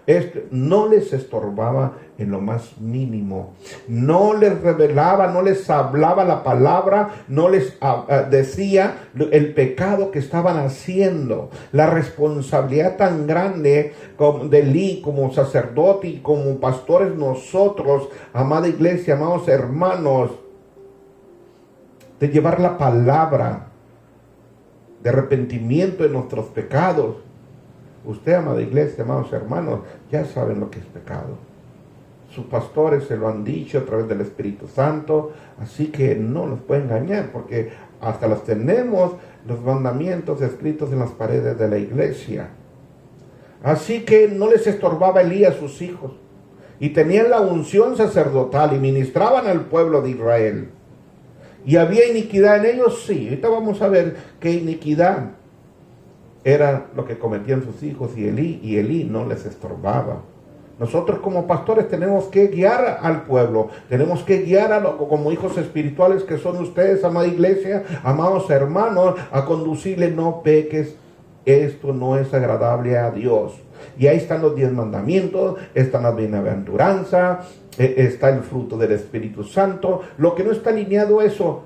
No les estorbaba en lo más mínimo. No les revelaba, no les hablaba la palabra, no les decía el pecado que estaban haciendo. La responsabilidad tan grande de Elí como sacerdote y como pastores nosotros, amada iglesia, amados hermanos, de llevar la palabra de arrepentimiento de nuestros pecados. Usted, amada iglesia, amados hermanos, ya saben lo que es pecado. Sus pastores se lo han dicho a través del Espíritu Santo, así que no nos puede engañar, porque hasta los tenemos los mandamientos escritos en las paredes de la iglesia. Así que no les estorbaba Elí a sus hijos, y tenían la unción sacerdotal y ministraban al pueblo de Israel. ¿Y había iniquidad en ellos? Sí. Ahorita vamos a ver qué iniquidad era lo que cometían sus hijos y Elí no les estorbaba. Nosotros como pastores tenemos que guiar al pueblo, tenemos que guiar como hijos espirituales que son ustedes, amada iglesia, amados hermanos, a conducirle, no peques, esto no es agradable a Dios. Y ahí están los 10 mandamientos, están las bienaventuranzas, está el fruto del Espíritu Santo. Lo que no está alineado eso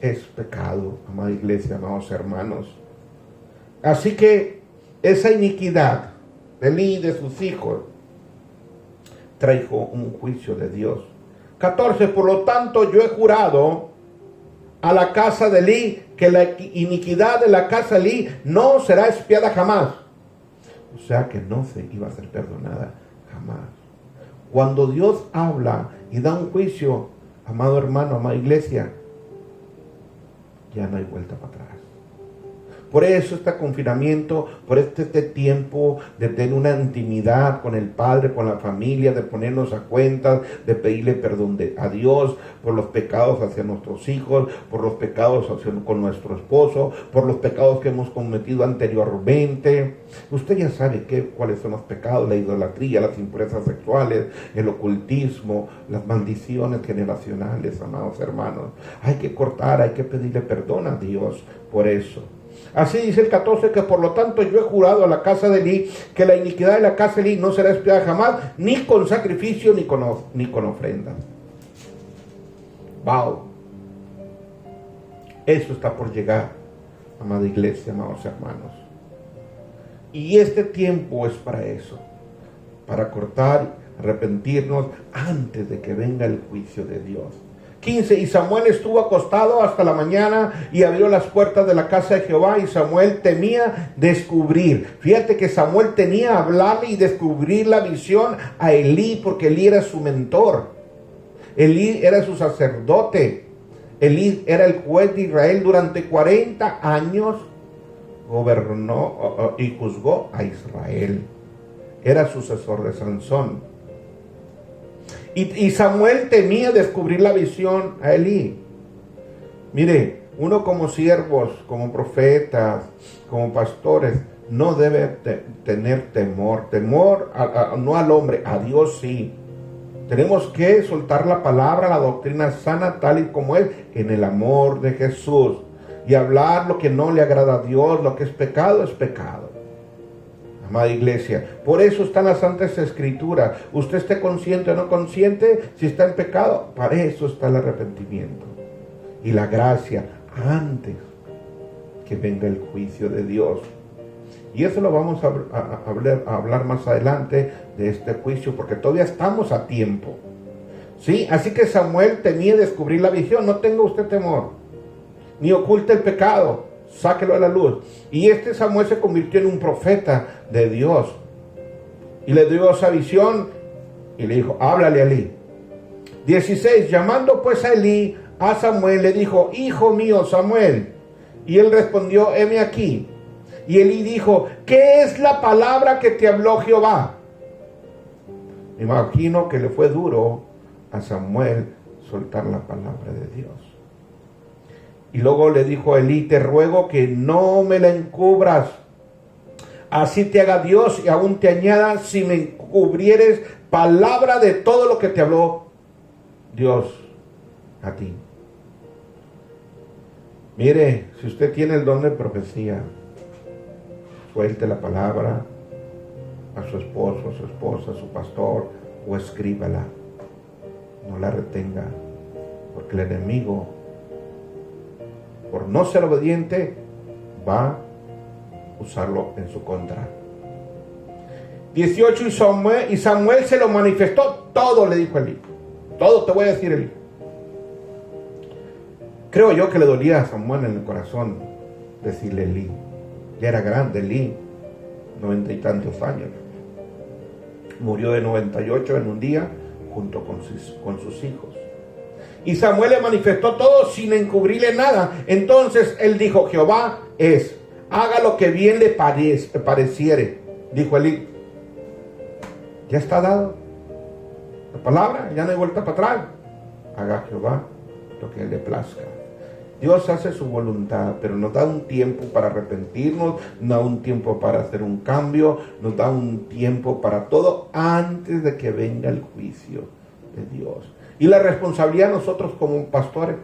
es pecado, amada iglesia, amados hermanos. Así que esa iniquidad de Elí y de sus hijos trajo un juicio de Dios. 14, por lo tanto yo he jurado a la casa de Elí que la iniquidad de la casa de Elí no será expiada jamás. O sea que no se iba a ser perdonada jamás. Cuando Dios habla y da un juicio, amado hermano, amada iglesia, ya no hay vuelta para atrás. Por eso este confinamiento, por este tiempo de tener una intimidad con el Padre, con la familia, de ponernos a cuentas, de pedirle perdón a Dios por los pecados hacia nuestros hijos, por los pecados con nuestro esposo, por los pecados que hemos cometido anteriormente. Usted ya sabe cuáles son los pecados: la idolatría, las impurezas sexuales, el ocultismo, las maldiciones generacionales, amados hermanos. Hay que cortar, hay que pedirle perdón a Dios por eso. Así dice el 14, que por lo tanto yo he jurado a la casa de Elí que la iniquidad de la casa de Elí no será expiada jamás, ni con sacrificio ni con ofrenda. Wow. Eso está por llegar, amada iglesia, amados hermanos. Y este tiempo es para eso, para cortar, arrepentirnos antes de que venga el juicio de Dios. 15, y Samuel estuvo acostado hasta la mañana y abrió las puertas de la casa de Jehová, y Samuel temía descubrir. Fíjate que Samuel tenía hablarle y descubrir la visión a Elí, porque Elí era su mentor. Elí era su sacerdote. Elí era el juez de Israel. Durante 40 años gobernó y juzgó a Israel. Era sucesor de Sansón. Y Samuel temía descubrir la visión a Elí. Mire, uno como siervos, como profetas, como pastores, no debe tener temor. Temor no al hombre, a Dios sí. Tenemos que soltar la palabra, la doctrina sana tal y como es, en el amor de Jesús. Y hablar lo que no le agrada a Dios, lo que es pecado, es pecado. Amada iglesia, por eso están las Santas Escrituras. Usted esté consciente o no consciente, si está en pecado, para eso está el arrepentimiento y la gracia antes que venga el juicio de Dios. Y eso lo vamos a hablar más adelante de este juicio, porque todavía estamos a tiempo. ¿Sí? Así que Samuel temía descubrir la visión. No tenga usted temor, ni oculte el pecado. Sáquelo a la luz. Y Samuel se convirtió en un profeta de Dios. Y le dio esa visión y le dijo: háblale a Elí. 16. Llamando pues a Elí, a Samuel, le dijo: hijo mío Samuel. Y él respondió: heme aquí. Y Elí dijo: ¿qué es la palabra que te habló Jehová? Me imagino que le fue duro a Samuel soltar la palabra de Dios. Y luego le dijo a Elí: te ruego que no me la encubras. Así te haga Dios y aún te añada, si me encubrieres palabra de todo lo que te habló Dios a ti. Mire, si usted tiene el don de profecía, suelte la palabra a su esposo, a su esposa, a su pastor, o escríbala. No la retenga, porque el enemigo, por no ser obediente, va a usarlo en su contra. 18. Y Samuel se lo manifestó todo, le dijo Elí. Todo te voy a decir, Elí. Creo yo que le dolía a Samuel en el corazón decirle Elí. Ya era grande Elí, 90 y tantos años. Murió de 98 en un día junto con sus hijos. Y Samuel le manifestó todo sin encubrirle nada. Entonces él dijo: Jehová es, haga lo que bien le pareciere. Dijo Elí: ya está dado la palabra, ya no hay vuelta para atrás. Haga Jehová lo que le plazca. Dios hace su voluntad, pero nos da un tiempo para arrepentirnos, nos da un tiempo para hacer un cambio, nos da un tiempo para todo antes de que venga el juicio de Dios. Y la responsabilidad de nosotros como pastores,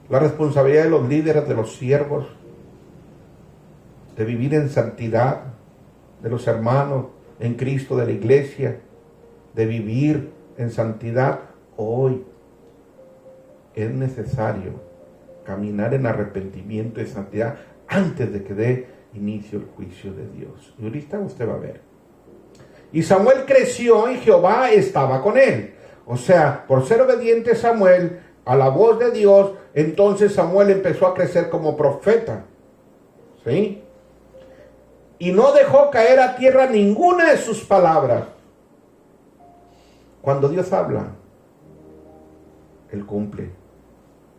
la responsabilidad de los líderes, de los siervos, de vivir en santidad, de los hermanos en Cristo, de la iglesia, de vivir en santidad, hoy es necesario caminar en arrepentimiento y santidad antes de que dé inicio el juicio de Dios. Y ahorita usted va a ver. Y Samuel creció y Jehová estaba con él. O sea, por ser obediente Samuel a la voz de Dios, entonces Samuel empezó a crecer como profeta. ¿Sí? Y no dejó caer a tierra ninguna de sus palabras. Cuando Dios habla, Él cumple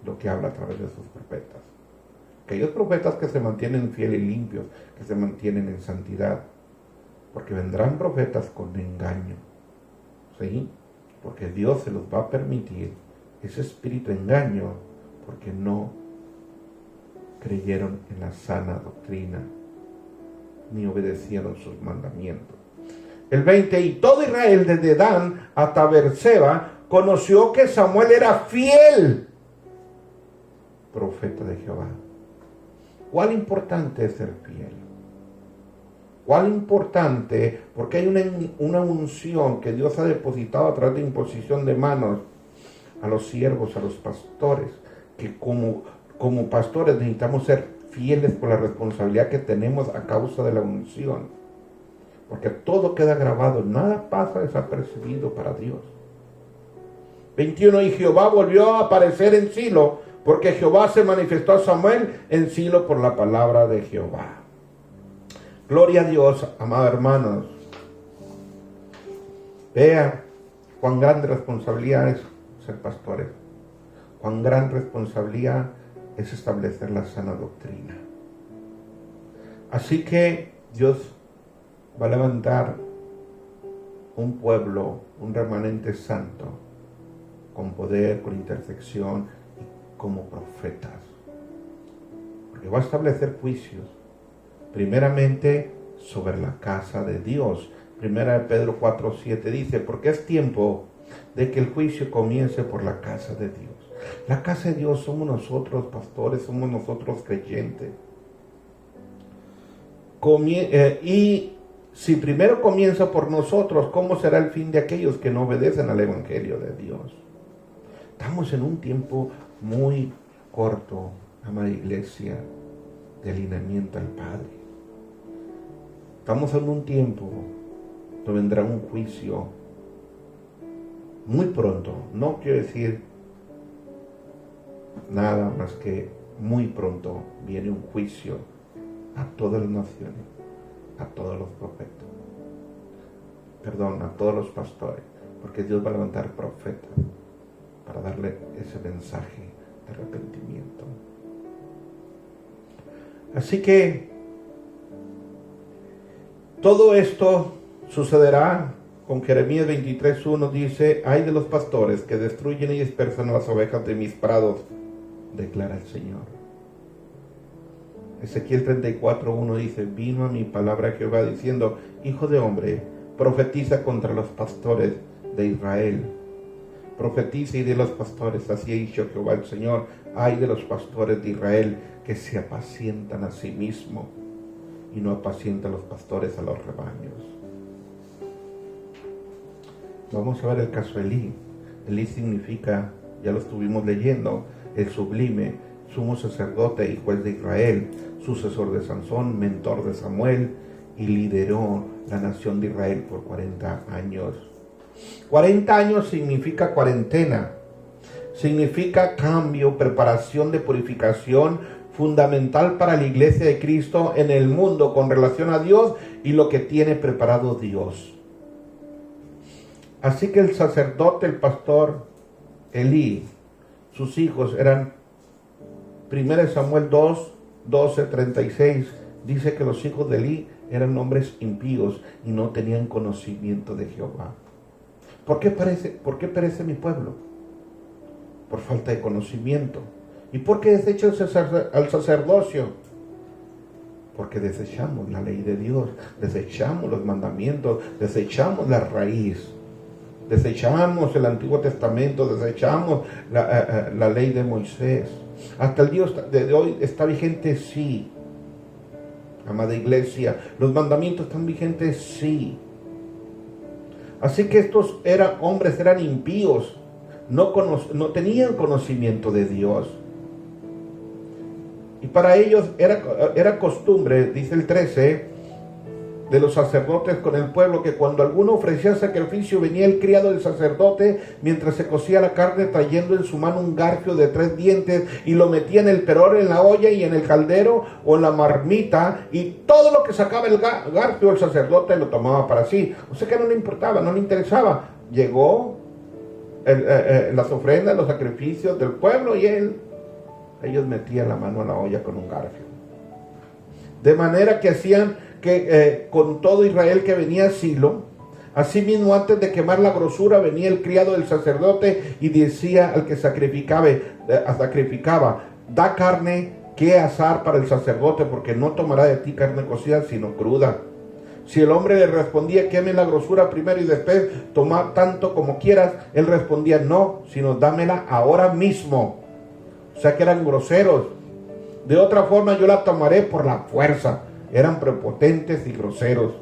lo que habla a través de sus profetas. Aquellos profetas que se mantienen fieles y limpios, que se mantienen en santidad, porque vendrán profetas con engaño, ¿sí? Porque Dios se los va a permitir ese espíritu de engaño, porque no creyeron en la sana doctrina, ni obedecieron sus mandamientos. El 20, y todo Israel desde Dan hasta Beerseba conoció que Samuel era fiel profeta de Jehová. ¿Cuál importante es ser fiel? ¿Cuál importante? Porque hay una unción que Dios ha depositado a través de imposición de manos a los siervos, a los pastores, que como pastores necesitamos ser fieles por la responsabilidad que tenemos a causa de la unción. Porque todo queda grabado, nada pasa desapercibido para Dios. 21, y Jehová volvió a aparecer en Silo, porque Jehová se manifestó a Samuel en Silo por la palabra de Jehová. Gloria a Dios, amados hermanos. Vea cuán grande responsabilidad es ser pastores. Cuán gran responsabilidad es establecer la sana doctrina. Así que Dios va a levantar un pueblo, un remanente santo, con poder, con intersección y como profetas. Porque va a establecer juicios, primeramente sobre la casa de Dios. Primera de Pedro 4:7 dice, porque es tiempo de que el juicio comience por la casa de Dios. La casa de Dios somos nosotros, pastores, somos nosotros creyentes. Y si primero comienza por nosotros, ¿cómo será el fin de aquellos que no obedecen al Evangelio de Dios? Estamos en un tiempo muy corto, amada iglesia, de alineamiento al Padre. Estamos en un tiempo donde vendrá un juicio muy pronto. No quiero decir nada más que muy pronto viene un juicio a todas las naciones, a todos los profetas, a todos los pastores, porque Dios va a levantar profetas para darle ese mensaje de arrepentimiento. Así que todo esto sucederá con Jeremías 23:1, dice, ay de los pastores que destruyen y dispersan las ovejas de mis prados, declara el Señor. Ezequiel 34:1 dice, vino a mi palabra Jehová diciendo, hijo de hombre, profetiza contra los pastores de Israel. Profetiza y de los pastores, así ha dicho Jehová el Señor, ay de los pastores de Israel que se apacientan a sí mismos y no apacientan los pastores a los rebaños. Vamos a ver el caso de Elí. Elí significa, ya lo estuvimos leyendo, el sublime, sumo sacerdote y juez de Israel, sucesor de Sansón, mentor de Samuel, y lideró la nación de Israel por 40 años. 40 años significa cuarentena, significa cambio, preparación de purificación, fundamental para la iglesia de Cristo en el mundo con relación a Dios y lo que tiene preparado Dios. Así que el sacerdote, el pastor Elí, sus hijos eran, 1 Samuel 2:12-36, dice que los hijos de Elí eran hombres impíos y no tenían conocimiento de Jehová. ¿Por qué perece mi pueblo? Por falta de conocimiento. ¿Y por qué desecha al sacerdocio? Porque desechamos la ley de Dios, desechamos los mandamientos, desechamos la raíz, desechamos el Antiguo Testamento, desechamos la ley de Moisés. Hasta el día de hoy está vigente, sí, Amada iglesia, ¿los mandamientos están vigentes? Sí. Así que estos hombres eran impíos, no tenían conocimiento de Dios. Y para ellos era costumbre, dice el 13, de los sacerdotes con el pueblo, que cuando alguno ofrecía sacrificio, venía el criado del sacerdote mientras se cocía la carne, trayendo en su mano un garfio de 3 dientes, y lo metía en el peror, en la olla y en el caldero o en la marmita, y todo lo que sacaba el garfio el sacerdote lo tomaba para sí. O sea que no le importaba, no le interesaba. Llegó las ofrendas, los sacrificios del pueblo, y ellos metían la mano a la olla con un garfio. De manera que hacían que con todo Israel que venía a Silo, asimismo antes de quemar la grosura, venía el criado del sacerdote y decía al que sacrificaba, da carne que asar para el sacerdote, porque no tomará de ti carne cocida, sino cruda. Si el hombre le respondía, queme la grosura primero y después toma tanto como quieras, él respondía, no, sino dámela ahora mismo. O sea que eran groseros. De otra forma yo la tomaré por la fuerza. Eran prepotentes y groseros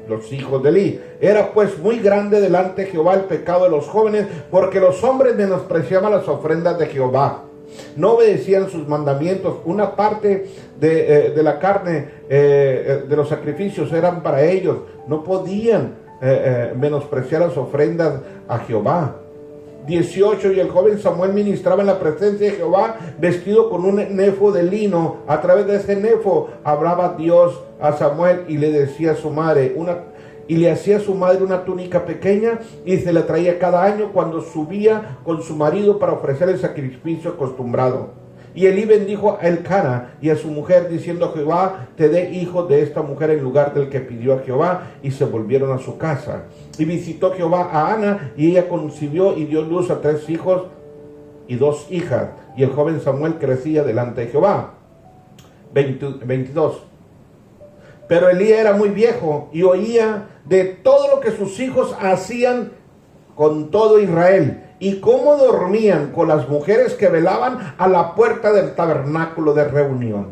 los hijos de Eli. Era pues muy grande delante de Jehová el pecado de los jóvenes, porque los hombres menospreciaban las ofrendas de Jehová. No obedecían sus mandamientos. Una parte de la carne de los sacrificios eran para ellos. No podían menospreciar las ofrendas a Jehová. 18, y el joven Samuel ministraba en la presencia de Jehová vestido con un nefo de lino. A través de ese nefo hablaba Dios a Samuel y le decía a su madre le hacía a su madre una túnica pequeña, y se la traía cada año cuando subía con su marido para ofrecer el sacrificio acostumbrado. Y Elí bendijo a Elcana y a su mujer, diciendo, Jehová te dé hijos de esta mujer en lugar del que pidió a Jehová. Y se volvieron a su casa. Y visitó Jehová a Ana, y ella concibió y dio luz a 3 hijos y 2 hijas. Y el joven Samuel crecía delante de Jehová. 22. Pero Elí era muy viejo y oía de todo lo que sus hijos hacían con todo Israel, y cómo dormían con las mujeres que velaban a la puerta del tabernáculo de reunión.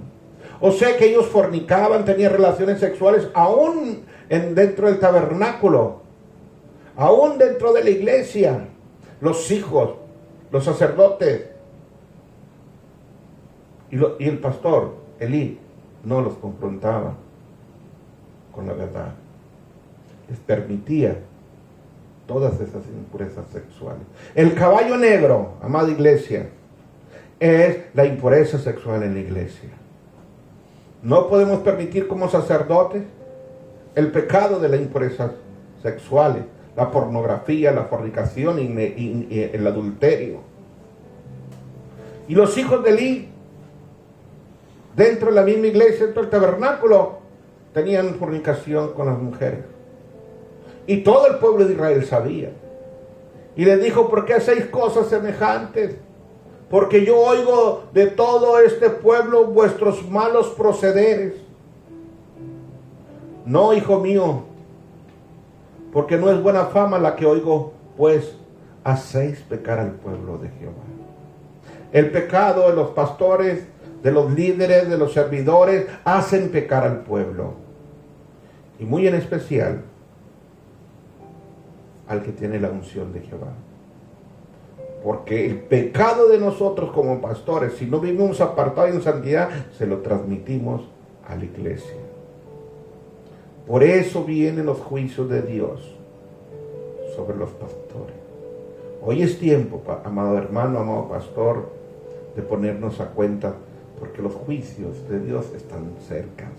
O sea que ellos fornicaban, tenían relaciones sexuales aún dentro del tabernáculo, aún dentro de la iglesia. Los hijos, los sacerdotes y el pastor Elí no los confrontaba con la verdad. Les permitía todas esas impurezas sexuales. El caballo negro, amada iglesia, es la impureza sexual en la iglesia. No podemos permitir como sacerdotes el pecado de la impureza sexual, la pornografía, la fornicación y el adulterio. Y los hijos de Elí, dentro de la misma iglesia, dentro del tabernáculo, tenían fornicación con las mujeres. Y todo el pueblo de Israel sabía. Y les dijo, ¿por qué hacéis cosas semejantes? Porque yo oigo de todo este pueblo vuestros malos procederes. No, hijo mío, porque no es buena fama la que oigo, pues hacéis pecar al pueblo de Jehová. El pecado de los pastores, de los líderes, de los servidores, hacen pecar al pueblo. Y muy en especial al que tiene la unción de Jehová. Porque el pecado de nosotros como pastores, si no vivimos apartados en santidad, se lo transmitimos a la iglesia. Por eso vienen los juicios de Dios sobre los pastores. Hoy es tiempo, amado hermano, amado pastor, de ponernos a cuenta, porque los juicios de Dios están cerca.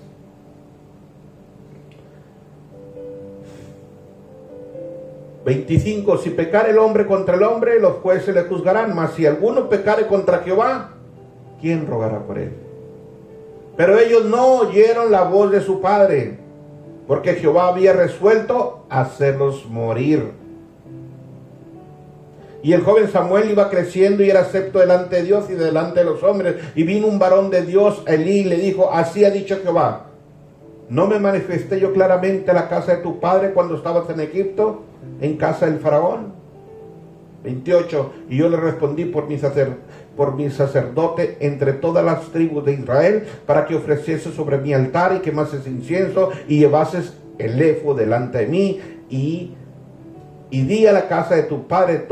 (25) Si pecare el hombre contra el hombre, los jueces le juzgarán, mas si alguno pecare contra Jehová, ¿quién rogará por él? Pero ellos no oyeron la voz de su padre, porque Jehová había resuelto hacerlos morir. Y el joven Samuel iba creciendo y era acepto delante de Dios y delante de los hombres. Y vino un varón de Dios, Elí, y le dijo, así ha dicho Jehová, ¿no me manifesté yo claramente a la casa de tu padre cuando estabas en Egipto, en casa del faraón? 28. Y yo le respondí por mi sacerdote entre todas las tribus de Israel, para que ofreciese sobre mi altar y quemases incienso y llevases el éfod delante de mí, y di a la casa de tu padre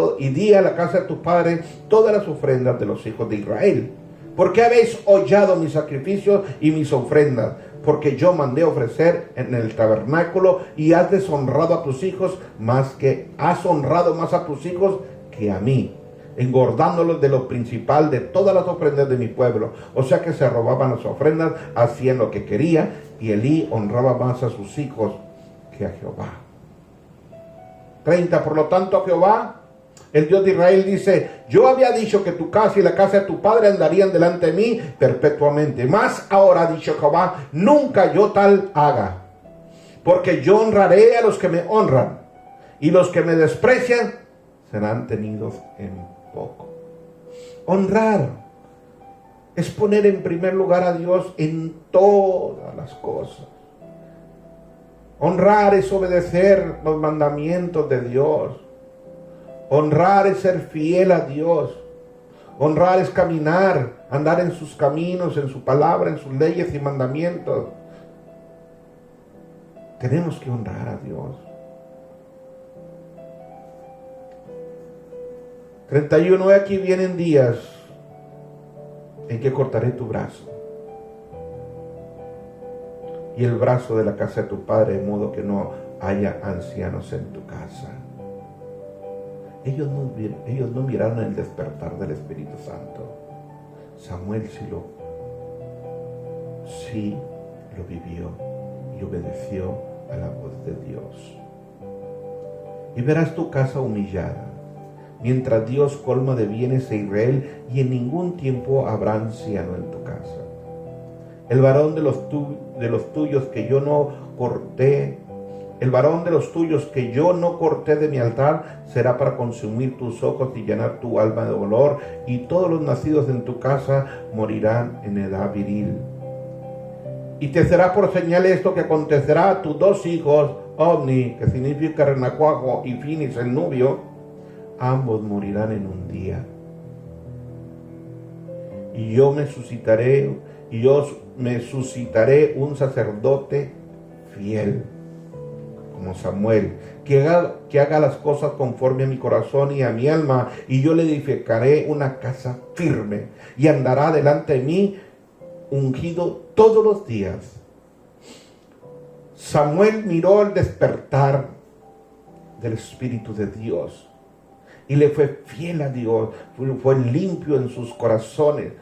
todas las ofrendas de los hijos de Israel. ¿Por qué habéis hollado mis sacrificios y mis ofrendas? Porque yo mandé ofrecer en el tabernáculo, y has deshonrado a tus hijos has honrado más a tus hijos que a mí, engordándolos de lo principal de todas las ofrendas de mi pueblo. O sea que se robaban las ofrendas, hacían lo que quería, y Elí honraba más a sus hijos que a Jehová. 30. Por lo tanto, Jehová, el Dios de Israel, dice: yo había dicho que tu casa y la casa de tu padre andarían delante de mí perpetuamente. Mas ahora, ha dicho Jehová, nunca yo tal haga. Porque yo honraré a los que me honran, y los que me desprecian serán tenidos en poco. Honrar es poner en primer lugar a Dios en todas las cosas. Honrar es obedecer los mandamientos de Dios. Honrar es ser fiel a Dios. Honrar es caminar, andar en sus caminos, en su palabra, en sus leyes y mandamientos. Tenemos que honrar a Dios. 31. Aquí vienen días en que cortaré tu brazo y el brazo de la casa de tu padre, de modo que no haya ancianos en tu casa. Ellos no miraron el despertar del Espíritu Santo. Samuel sí lo vivió y obedeció a la voz de Dios. Y verás tu casa humillada, mientras Dios colma de bienes a Israel, y en ningún tiempo habrá anciano en tu casa. El varón de los tuyos que yo no corté, de mi altar, será para consumir tus ojos y llenar tu alma de dolor, y todos los nacidos en tu casa morirán en edad viril. Y te será por señal esto que acontecerá a tus dos hijos, Ovni, que significa renacuajo, y Finis, el nubio, ambos morirán en un día. Y yo me suscitaré un sacerdote fiel, como Samuel, que haga las cosas conforme a mi corazón y a mi alma, y yo le edificaré una casa firme, y andará delante de mí ungido todos los días. Samuel miró el despertar del Espíritu de Dios y le fue fiel a Dios, fue limpio en sus corazones,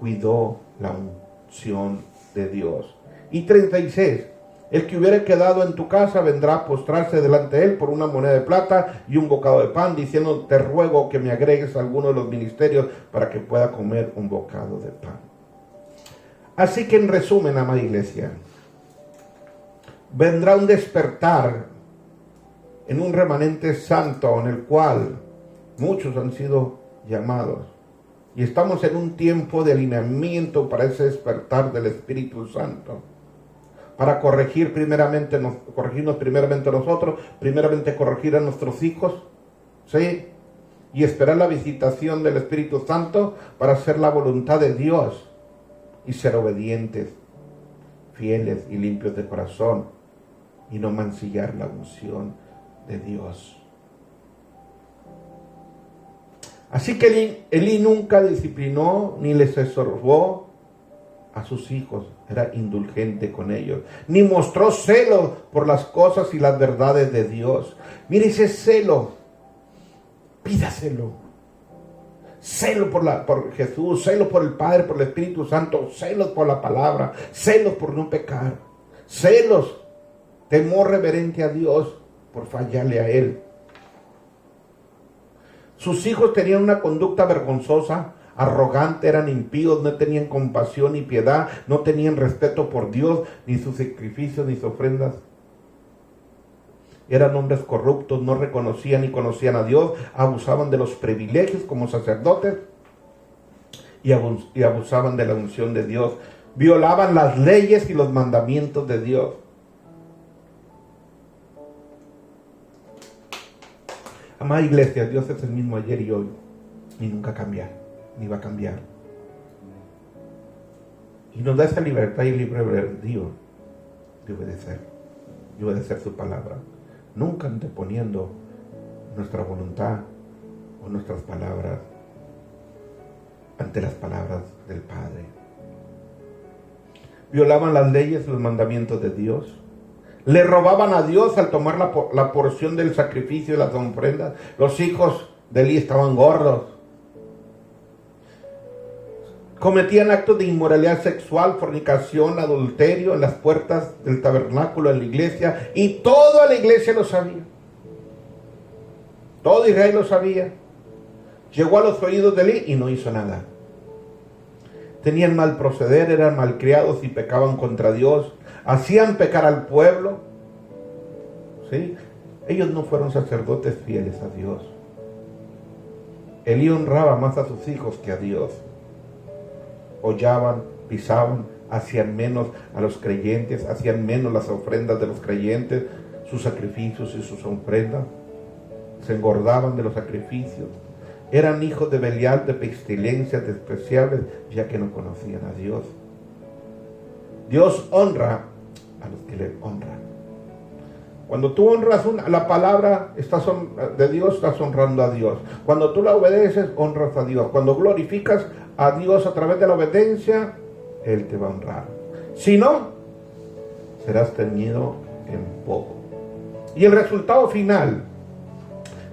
cuidó la unción de Dios. Y 36, el que hubiera quedado en tu casa vendrá a postrarse delante de él por una moneda de plata y un bocado de pan, diciendo: te ruego que me agregues a alguno de los ministerios para que pueda comer un bocado de pan. Así que, en resumen, amada iglesia, vendrá un despertar en un remanente santo en el cual muchos han sido llamados. Y estamos en un tiempo de alineamiento para ese despertar del Espíritu Santo. Para corregirnos primeramente nosotros, primeramente corregir a nuestros hijos, ¿sí? Y esperar la visitación del Espíritu Santo para hacer la voluntad de Dios y ser obedientes, fieles y limpios de corazón, y no mancillar la unción de Dios. Así que Elí nunca disciplinó ni les exhortó a sus hijos, era indulgente con ellos, ni mostró celo por las cosas y las verdades de Dios. Mire ese celo, pídaselo. Celo por Jesús, celo por el Padre, por el Espíritu Santo, celos por la palabra, celos por no pecar, celos, temor reverente a Dios por fallarle a Él. Sus hijos tenían una conducta vergonzosa, arrogante, eran impíos, no tenían compasión ni piedad, no tenían respeto por Dios, ni sus sacrificios, ni sus ofrendas. Eran hombres corruptos, no reconocían ni conocían a Dios, abusaban de los privilegios como sacerdotes y abusaban de la unción de Dios, violaban las leyes y los mandamientos de Dios. Amada iglesia, Dios es el mismo ayer y hoy, y nunca cambiar, ni va a cambiar. Y nos da esa libertad y libre albedrío de obedecer su palabra, nunca anteponiendo nuestra voluntad o nuestras palabras ante las palabras del Padre. Violaban las leyes y los mandamientos de Dios. Le robaban a Dios al tomar la porción del sacrificio y las ofrendas. Los hijos de Eli estaban gordos. Cometían actos de inmoralidad sexual, fornicación, adulterio en las puertas del tabernáculo, en la iglesia. Y toda la iglesia lo sabía. Todo Israel lo sabía. Llegó a los oídos de Eli y no hizo nada. Tenían mal proceder, eran malcriados y pecaban contra Dios. Hacían pecar al pueblo. ¿Sí? Ellos no fueron sacerdotes fieles a Dios. Elí honraba más a sus hijos que a Dios. Hollaban, pisaban, hacían menos a los creyentes, hacían menos las ofrendas de los creyentes, sus sacrificios y sus ofrendas. Se engordaban de los sacrificios. Eran hijos de Belial, de pestilencias despreciables, ya que no conocían a Dios. Dios honra a los que le honran. Cuando tú honras la palabra de Dios, estás honrando a Dios. Cuando tú la obedeces, honras a Dios. Cuando glorificas a Dios a través de la obediencia, Él te va a honrar. Si no, serás tenido en poco. Y el resultado final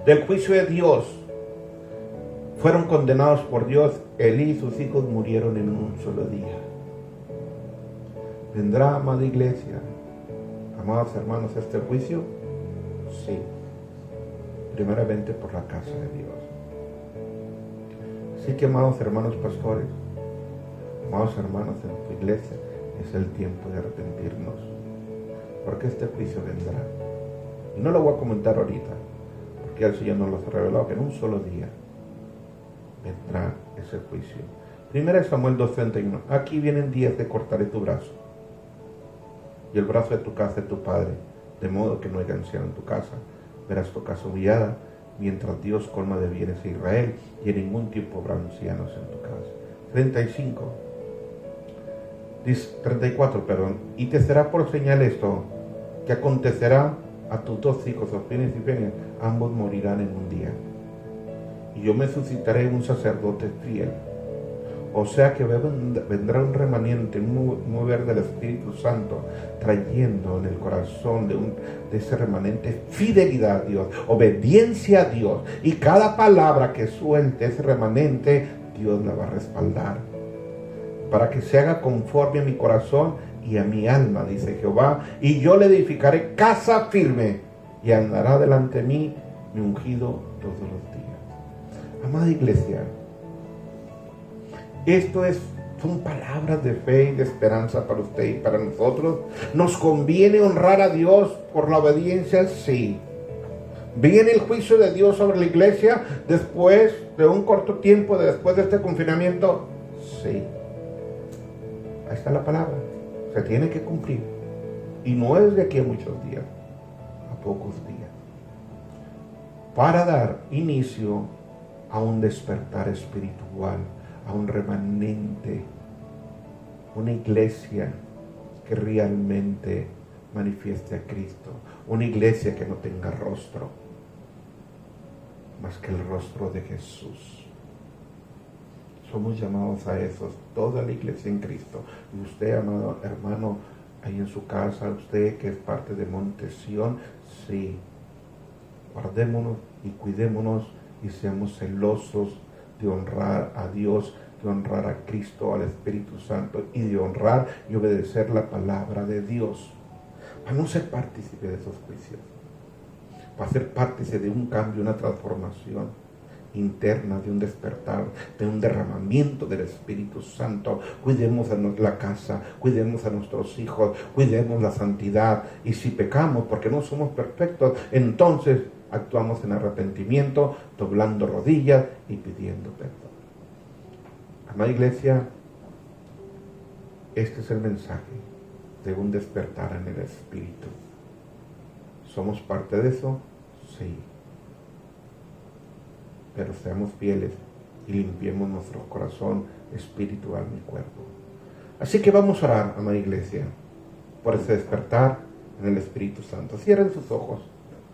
del juicio de Dios, fueron condenados por Dios. Elí y sus hijos murieron en un solo día. ¿Vendrá, amada iglesia, amados hermanos, este juicio? Sí. Primeramente por la casa de Dios. Así que, amados hermanos pastores, amados hermanos en tu iglesia, es el tiempo de arrepentirnos, porque este juicio vendrá. Y no lo voy a comentar ahorita, porque el Señor nos lo ha revelado, que en un solo día vendrá ese juicio. 1 Samuel 2:31. Aquí vienen días de cortaré tu brazo y el brazo de tu casa de tu padre, de modo que no haya anciano en tu casa. Verás tu casa humillada, mientras Dios colma de bienes a Israel, y en ningún tiempo habrá ancianos en tu casa. 34, y te será por señal esto, que acontecerá a tus dos hijos, Ofni y Fineas, ambos morirán en un día. Y yo me suscitaré un sacerdote fiel. O sea que vendrá un remanente, un mover del Espíritu Santo, trayendo en el corazón de ese remanente fidelidad a Dios, obediencia a Dios. Y cada palabra que suelte ese remanente, Dios la va a respaldar. Para que se haga conforme a mi corazón y a mi alma, dice Jehová. Y yo le edificaré casa firme, y andará delante de mí mi ungido todos los días. Amada iglesia, son palabras de fe y de esperanza para usted y para nosotros. ¿Nos conviene honrar a Dios por la obediencia? Sí. ¿Viene el juicio de Dios sobre la iglesia después de un corto tiempo, después de este confinamiento? Sí. Ahí está la palabra. Se tiene que cumplir. Y no es de aquí a muchos días, a pocos días. Para dar inicio a un despertar espiritual, a un remanente, una iglesia que realmente manifieste a Cristo, una iglesia que no tenga rostro más que el rostro de Jesús. Somos llamados a eso, toda la iglesia en Cristo. Y usted, amado hermano, ahí en su casa, usted que es parte de Monte Sión, sí, guardémonos y cuidémonos y seamos celosos de honrar a Dios, de honrar a Cristo, al Espíritu Santo, y de honrar y obedecer la palabra de Dios, para no ser partícipe de esos juicios, para ser partícipe de un cambio, una transformación interna, de un despertar, de un derramamiento del Espíritu Santo. Cuidemos a la casa, cuidemos a nuestros hijos, cuidemos la santidad, y si pecamos, porque no somos perfectos, entonces actuamos en arrepentimiento, doblando rodillas y pidiendo perdón. Amada iglesia, este es el mensaje de un despertar en el Espíritu. ¿Somos parte de eso? Sí. pero seamos fieles y limpiemos nuestro corazón, espíritu, alma y cuerpo. Así que vamos a orar, amada iglesia, por ese despertar en el Espíritu Santo. Cierren sus ojos,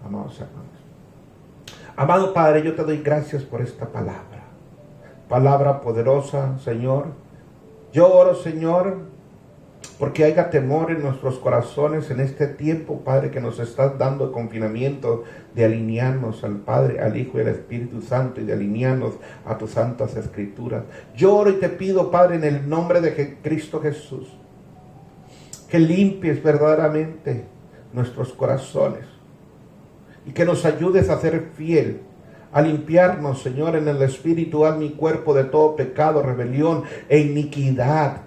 amados hermanos. Amado Padre, yo te doy gracias por esta palabra. Palabra poderosa, Señor. Yo oro, Señor, porque haya temor en nuestros corazones en este tiempo, Padre, que nos estás dando de confinamiento, de alinearnos al Padre, al Hijo y al Espíritu Santo, y de alinearnos a tus santas escrituras. Yo oro y te pido, Padre, en el nombre de Cristo Jesús, que limpies verdaderamente nuestros corazones y que nos ayudes a ser fiel, a limpiarnos, Señor, en el espíritu, alma y cuerpo de todo pecado, rebelión e iniquidad,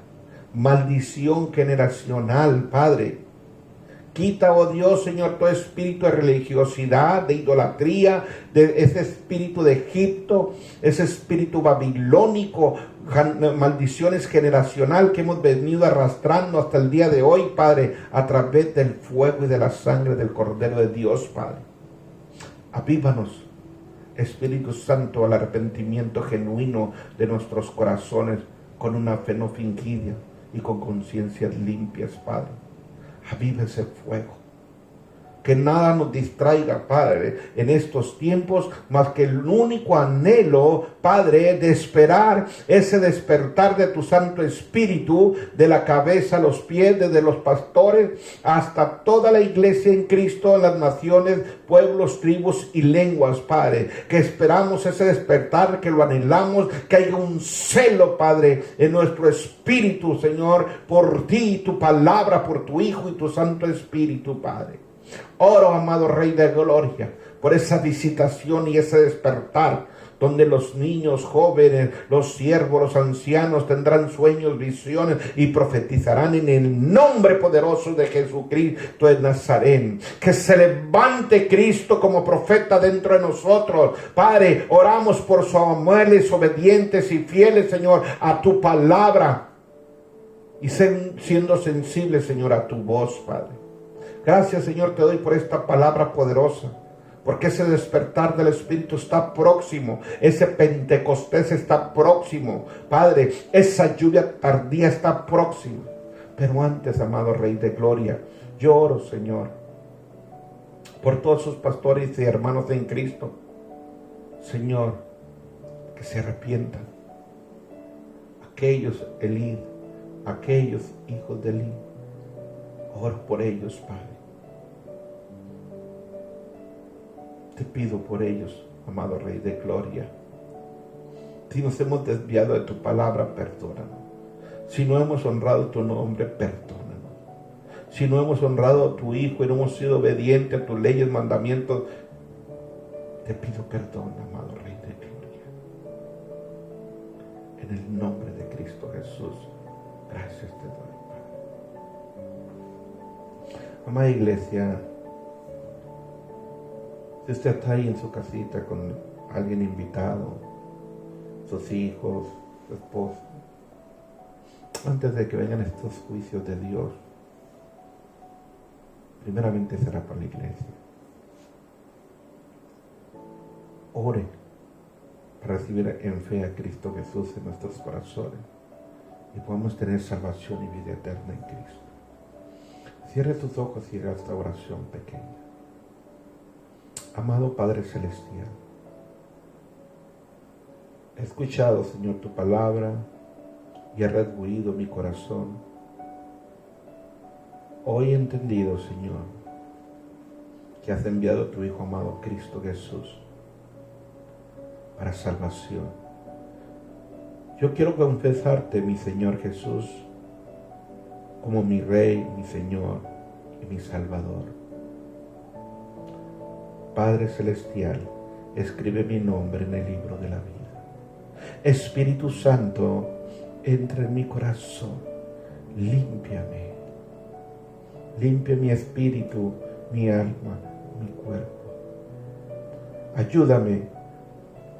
maldición generacional, Padre. Quita, oh Dios, Señor, todo espíritu de religiosidad, de idolatría, de ese espíritu de Egipto, ese espíritu babilónico, maldiciones generacional que hemos venido arrastrando hasta el día de hoy, Padre, a través del fuego y de la sangre del Cordero de Dios, Padre. Avívanos, Espíritu Santo, al arrepentimiento genuino de nuestros corazones, con una fe no fingida y con conciencias limpias, Padre. Aviva ese fuego. Que nada nos distraiga, Padre, en estos tiempos, más que el único anhelo, Padre, de esperar ese despertar de tu Santo Espíritu, de la cabeza a los pies, desde los pastores hasta toda la iglesia en Cristo, en las naciones, pueblos, tribus y lenguas, Padre. Que esperamos ese despertar, que lo anhelamos, que haya un celo, Padre, en nuestro espíritu, Señor, por ti, tu palabra, por tu Hijo y tu Santo Espíritu, Padre. Oro, amado Rey de Gloria, por esa visitación y ese despertar, donde los niños, jóvenes, los siervos, los ancianos tendrán sueños, visiones y profetizarán en el nombre poderoso de Jesucristo de Nazaret. Que se levante Cristo como profeta dentro de nosotros. Padre, oramos por Samueles obedientes y fieles, Señor, a tu palabra, y siendo sensibles, Señor, a tu voz, Padre. Gracias, Señor, te doy por esta palabra poderosa, porque ese despertar del Espíritu está próximo, ese Pentecostés está próximo, Padre, esa lluvia tardía está próxima. Pero antes, amado Rey de Gloria, yo oro, Señor, por todos sus pastores y hermanos en Cristo, Señor, que se arrepientan, aquellos Elí, aquellos hijos de Elí. Oro por ellos, Padre. Te pido por ellos, amado Rey de Gloria. Si nos hemos desviado de tu palabra, perdónanos. Si no hemos honrado tu nombre, perdónanos. Si no hemos honrado a tu Hijo y no hemos sido obedientes a tus leyes, mandamientos, te pido perdón, amado Rey de Gloria. En el nombre de Cristo Jesús, gracias te doy. Amada iglesia, si usted está ahí en su casita con alguien invitado, sus hijos, su esposa, antes de que vengan estos juicios de Dios, primeramente será para la iglesia. Ore para recibir en fe a Cristo Jesús en nuestros corazones y podamos tener salvación y vida eterna en Cristo. Cierre tus ojos y haga esta oración pequeña. Amado Padre Celestial, he escuchado, Señor, tu palabra y ha redarguido mi corazón. Hoy he entendido, Señor, que has enviado a tu Hijo amado Cristo Jesús para salvación. Yo quiero confesarte, mi Señor Jesús, como mi Rey, mi Señor y mi Salvador. Padre Celestial, escribe mi nombre en el libro de la vida. Espíritu Santo, entra en mi corazón, límpiame. Limpia mi espíritu, mi alma, mi cuerpo. Ayúdame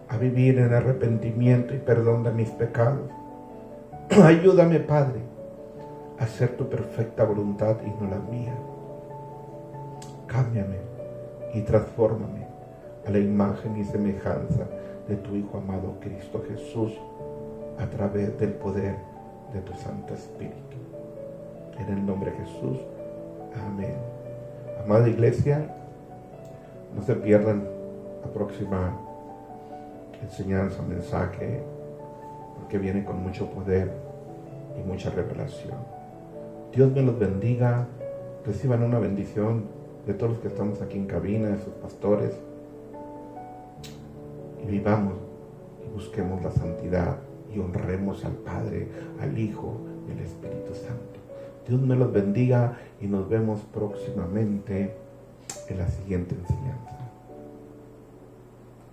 a vivir en arrepentimiento y perdón de mis pecados. Ayúdame, Padre, a hacer tu perfecta voluntad y no la mía. Cámbiame y transfórmame a la imagen y semejanza de tu Hijo amado Cristo Jesús, a través del poder de tu Santo Espíritu. En el nombre de Jesús, amén. Amada Iglesia, no se pierdan la próxima enseñanza, mensaje, porque viene con mucho poder y mucha revelación. Dios me los bendiga. Reciban una bendición de todos los que estamos aquí en cabina, de sus pastores, y vivamos y busquemos la santidad y honremos al Padre, al Hijo y al Espíritu Santo. Dios me los bendiga y nos vemos próximamente en la siguiente enseñanza.